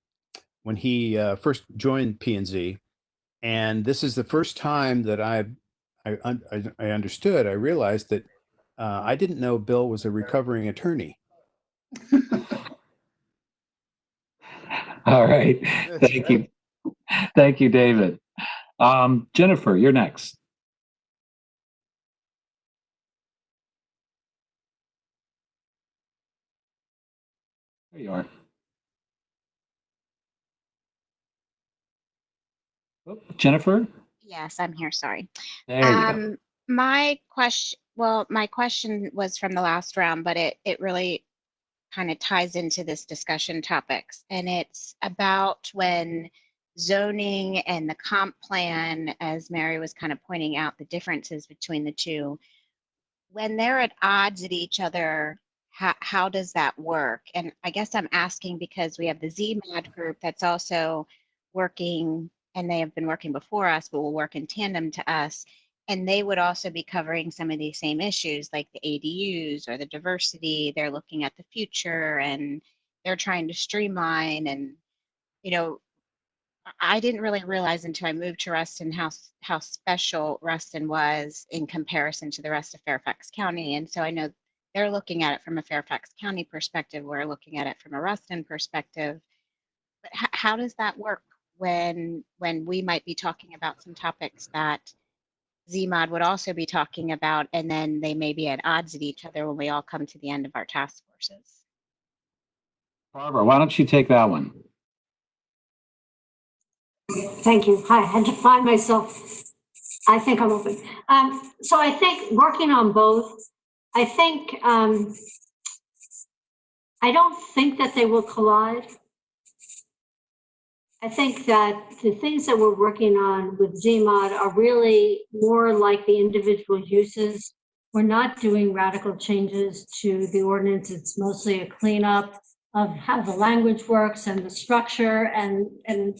he first joined P&Z, and this is the first time that I understood. I realized that I didn't know Bill was a recovering attorney. All right. Thank you. Thank you, David. Jennifer, you're next. There you are. Oh, Jennifer? Yes, I'm here. Sorry. There you go. My question was from the last round, but it really kind of ties into this discussion topics, and it's about when zoning and the comp plan, as Mary was kind of pointing out the differences between the two, when they're at odds at each other, how does that work? And I guess I'm asking because we have the ZMOD group that's also working, and they have been working before us, but will work in tandem to us. And they would also be covering some of these same issues like the ADUs or the diversity. They're looking at the future and they're trying to streamline. And, you know, I didn't really realize until I moved to Reston how special Reston was in comparison to the rest of Fairfax County. And so I know they're looking at it from a Fairfax County perspective. We're looking at it from a Reston perspective. But how does that work when we might be talking about some topics that ZMOD would also be talking about, and then they may be at odds at each other when we all come to the end of our task forces? Barbara, why don't you take that one? Thank you. Hi, I had to find myself. I think I'm open. So I think working on both, I think, I don't think that they will collide. I think that the things that we're working on with ZMOD are really more like the individual uses. We're not doing radical changes to the ordinance. It's mostly a cleanup of how the language works and the structure. And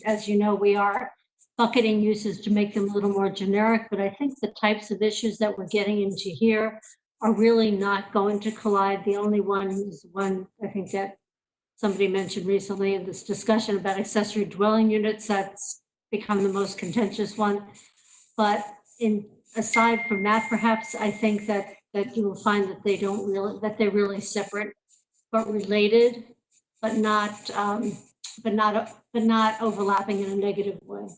as you know, we are bucketing uses to make them a little more generic. But I think the types of issues that we're getting into here are really not going to collide. The only one is one I think that somebody mentioned recently in this discussion about accessory dwelling units. That's become the most contentious one. But aside from that, perhaps I think that you will find that they're really separate but related, but not overlapping in a negative way.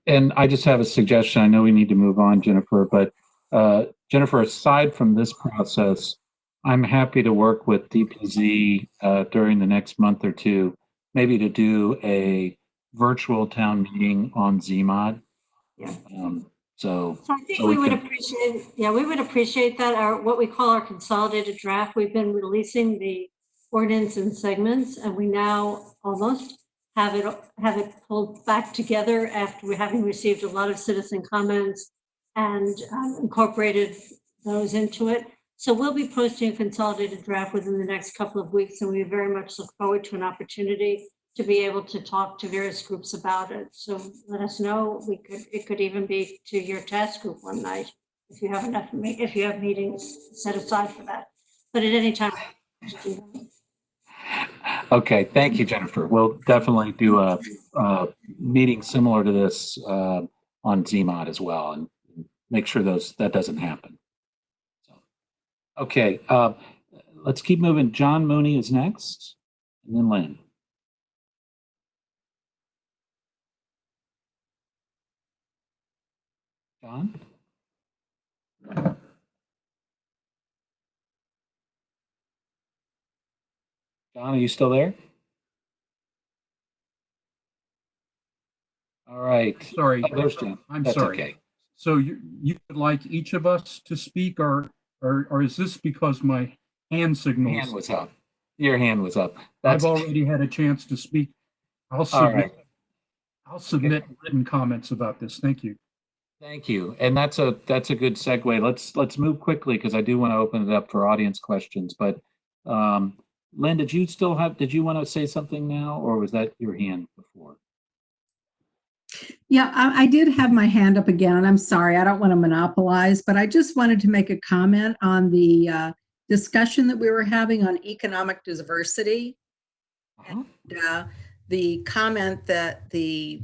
And I just have a suggestion. I know we need to move on, Jennifer, but Jennifer, aside from this process, I'm happy to work with DPZ during the next month or two, maybe to do a virtual town meeting on ZMOD. Yeah. So I think we would appreciate that. What we call our consolidated draft. We've been releasing the ordinance in segments, and we now almost have it pulled back together after having received a lot of citizen comments and incorporated those into it. So we'll be posting a consolidated draft within the next couple of weeks, and we very much look forward to an opportunity to be able to talk to various groups about it. So let us know. It could even be to your task group one night if you have if you have meetings set aside for that. But at any time. Okay, thank you, Jennifer. We'll definitely do a meeting similar to this on ZMOD as well, and make sure that doesn't happen. Okay, let's keep moving. John Mooney is next, and then Lynn. John? John, are you still there? All right. Sorry. Oh, there's John. I'm That's sorry. okay. So you would like each of us to speak, or is this because my hand signal? Hand was up. Your hand was up. I've already had a chance to speak. I'll submit written comments about this. Thank you. Thank you. And that's a good segue. Let's move quickly because I do want to open it up for audience questions. But Lynn, did you want to say something now, or was that your hand before? Yeah, I did have my hand up again, and I'm sorry, I don't want to monopolize, but I just wanted to make a comment on the discussion that we were having on economic diversity. And, the comment that the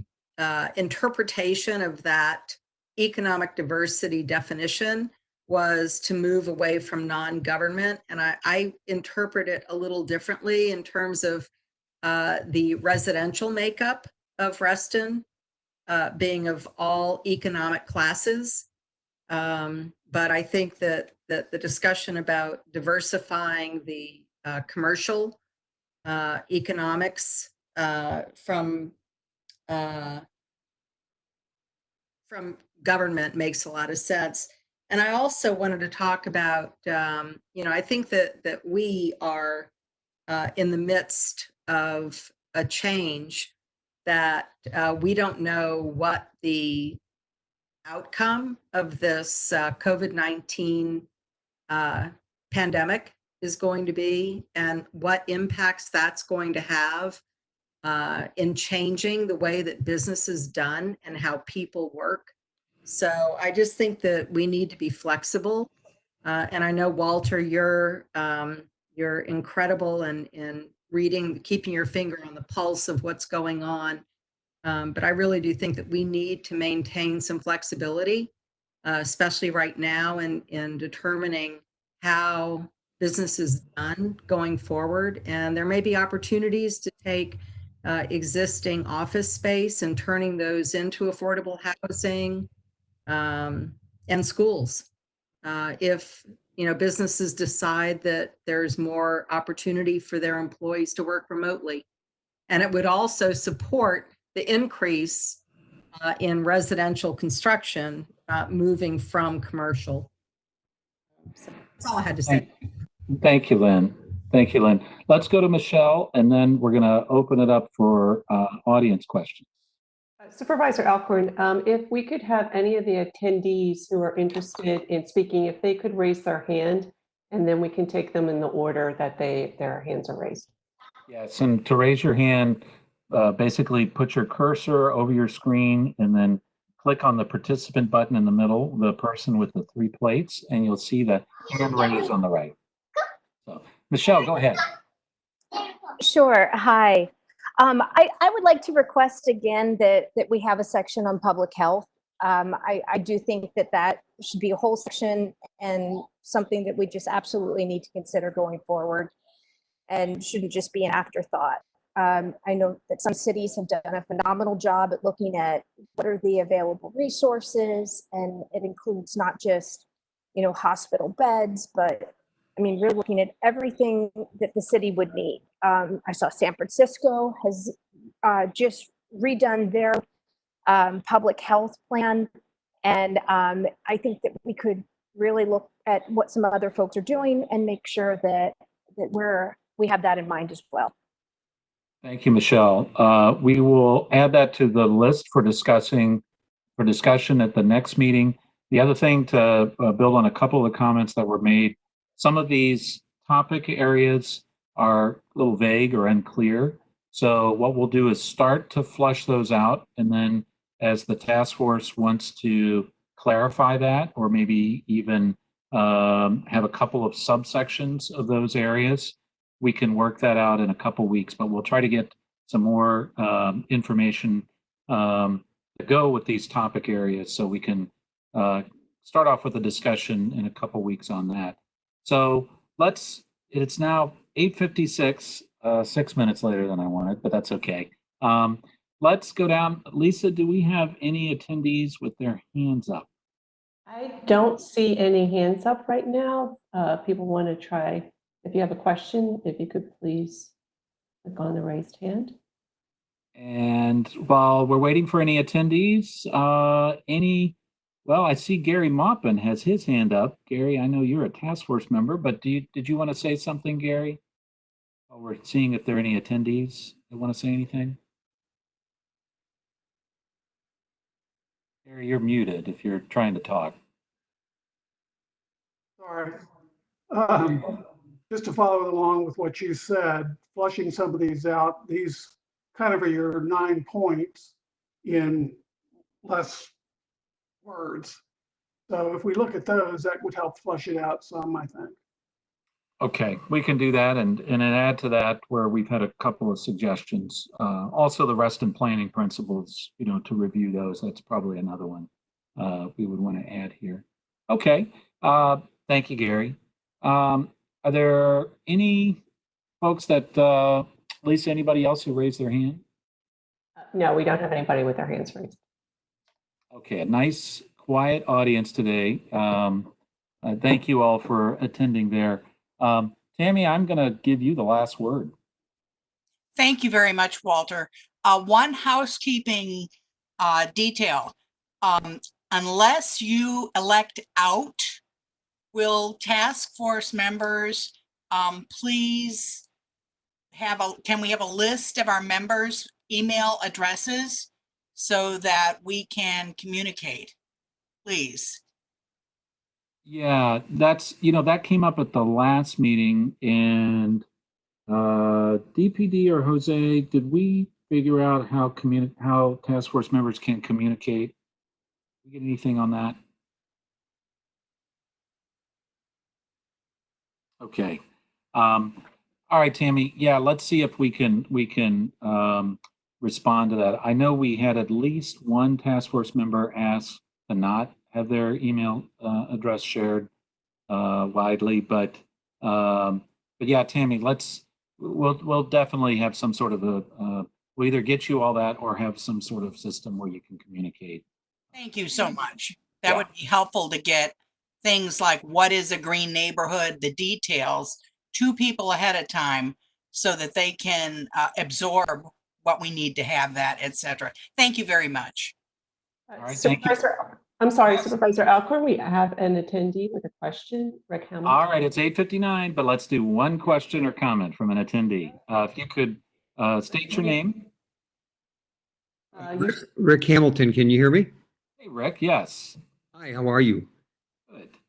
interpretation of that economic diversity definition was to move away from non-government. And I interpret it a little differently in terms of the residential makeup of Reston. Being of all economic classes. But I think that the discussion about diversifying the commercial economics from government makes a lot of sense. And I also wanted to talk about, I think that we are in the midst of a change that we don't know what the outcome of this COVID-19 pandemic is going to be and what impacts that's going to have in changing the way that business is done and how people work. So I just think that we need to be flexible. And I know, Walter, you're incredible in reading, keeping your finger on the pulse of what's going on. But I really do think that we need to maintain some flexibility, especially right now in determining how business is done going forward. And there may be opportunities to take existing office space and turning those into affordable housing and schools. If businesses decide that there's more opportunity for their employees to work remotely. And it would also support the increase in residential construction moving from commercial. So that's all I had to say. Thank you, Lynn. Thank you, Lynn. Let's go to Michelle, and then we're going to open it up for audience questions. Supervisor Alcorn, if we could have any of the attendees who are interested in speaking, if they could raise their hand, and then we can take them in the order that their hands are raised. Yes, and to raise your hand, basically put your cursor over your screen and then click on the participant button in the middle, the person with the 3 plates, and you'll see the hand raised on the right. So, Michelle, go ahead. Sure. Hi. I would like to request again that we have a section on public health. I do think that should be a whole section and something that we just absolutely need to consider going forward and shouldn't just be an afterthought. I know that some cities have done a phenomenal job at looking at what are the available resources, and it includes not just, hospital beds, but I mean, really looking at everything that the city would need. I saw San Francisco has just redone their public health plan. And I think that we could really look at what some other folks are doing and make sure that we have that in mind as well. Thank you, Michelle. We will add that to the list for discussion at the next meeting. The other thing to build on a couple of the comments that were made, some of these topic areas are a little vague or unclear. So what we'll do is start to flush those out. And then as the task force wants to clarify that, or maybe even have a couple of subsections of those areas, we can work that out in a couple weeks. But we'll try to get some more information to go with these topic areas so we can start off with a discussion in a couple weeks on that. So it's now 8:56, 6 minutes later than I wanted, but that's okay. Let's go down. Lisa, do we have any attendees with their hands up? I don't see any hands up right now. People want to try. If you have a question, if you could please click on the raised hand. And while we're waiting for any attendees, well, I see Gary Maupin has his hand up. Gary, I know you're a task force member, but did you want to say something, Gary? While we're seeing if there are any attendees that want to say anything. Gary, you're muted if you're trying to talk. Sorry. Just to follow along with what you said, flushing some of these out, these kind of are your 9 points in less words. So if we look at those, that would help flush it out some, I think. Okay, we can do that, and add to that where we've had a couple of suggestions. Also, the Reston planning principles, to review those. That's probably another one we would want to add here. Okay, thank you, Gary. Are there any folks that, Lisa, anybody else who raised their hand? No, we don't have anybody with their hands raised. Okay, a nice quiet audience today. Thank you all for attending there. Tammy, I'm going to give you the last word. Thank you very much, Walter. One housekeeping detail. Unless you elect out, will task force members please can we have a list of our members' email addresses so that we can communicate, please? Yeah, that's, that came up at the last meeting, and DPD or Jose, did we figure out how task force members can communicate? Did we get anything on that? Okay. All right, Tammy. Yeah, let's see if we can respond to that. I know we had at least one task force member ask to not have their email address shared widely, but yeah, Tammy, we'll definitely have some sort of we'll either get you all that or have some sort of system where you can communicate. Thank you so much. That would be helpful to get things like what is a green neighborhood, the details, to people ahead of time so that they can absorb what we need to have that, etc. Thank you very much. All right, thank you. I'm sorry, Supervisor Alcorn, we have an attendee with a question. Rick Hamilton. All right, it's 8:59, but let's do one question or comment from an attendee. If you could state your name. Rick Hamilton, can you hear me? Hey, Rick, yes. Hi, how are you?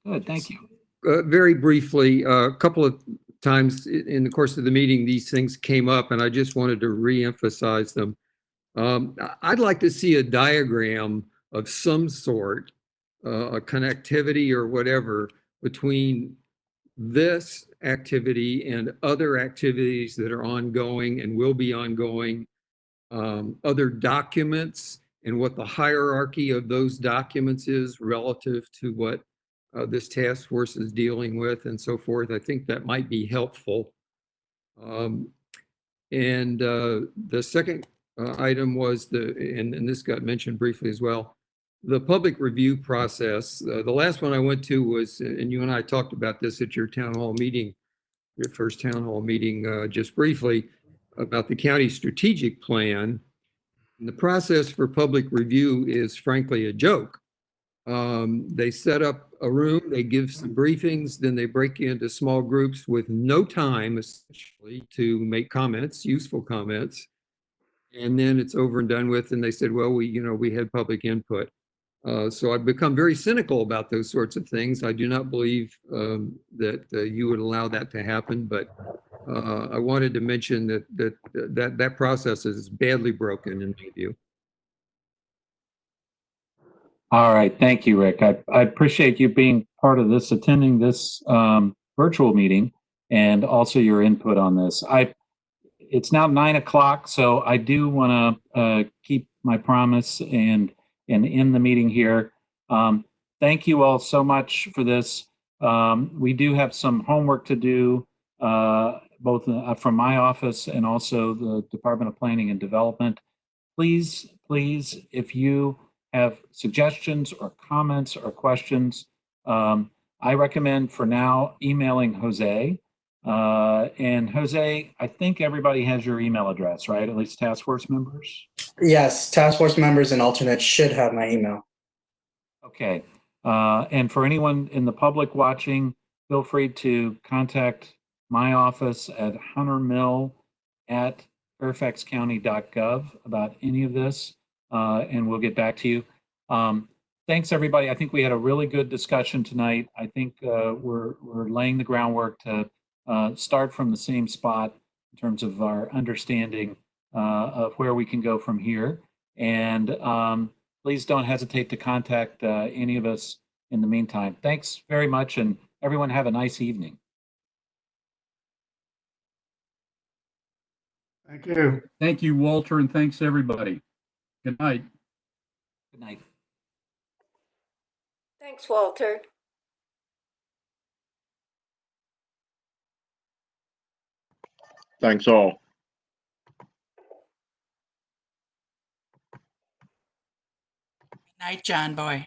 Good, thank you. Very briefly, a couple of times in the course of the meeting, these things came up, and I just wanted to re-emphasize them. I'd like to see a diagram of some sort, a connectivity or whatever between this activity and other activities that are ongoing and will be ongoing, other documents, and what the hierarchy of those documents is relative to what this task force is dealing with and so forth. I think that might be helpful. And the second item was and this got mentioned briefly as well, the public review process. The last one I went to was, and you and I talked about this at your town hall meeting, your first town hall meeting, just briefly, about the county strategic plan. And the process for public review is frankly a joke. They set up a room, they give some briefings, then they break you into small groups with no time essentially to make comments, useful comments. And then it's over and done with. And they said, well, we had public input. So I've become very cynical about those sorts of things. I do not believe that you would allow that to happen, but I wanted to mention that process is badly broken in my view. All right, thank you, Rick. I appreciate you being part of this, attending this virtual meeting, and also your input on this. It's now 9 o'clock, so I do want to keep my promise and end the meeting here. Thank you all so much for this. We do have some homework to do, both from my office and also the Department of Planning and Development. Please, if you have suggestions or comments or questions, I recommend for now emailing Jose. And Jose, I think everybody has your email address, right? At least task force members? Yes, task force members and alternates should have my email. Okay. And for anyone in the public watching, feel free to contact my office at huntermill@fairfaxcounty.gov about any of this, and we'll get back to you. Thanks, everybody. I think we had a really good discussion tonight. I think we're laying the groundwork to start from the same spot in terms of our understanding of where we can go from here. And please don't hesitate to contact any of us in the meantime. Thanks very much, and everyone have a nice evening. Thank you. Thank you, Walter, and thanks everybody. Good night. Good night. Thanks, Walter. Thanks all. Night, John Boy.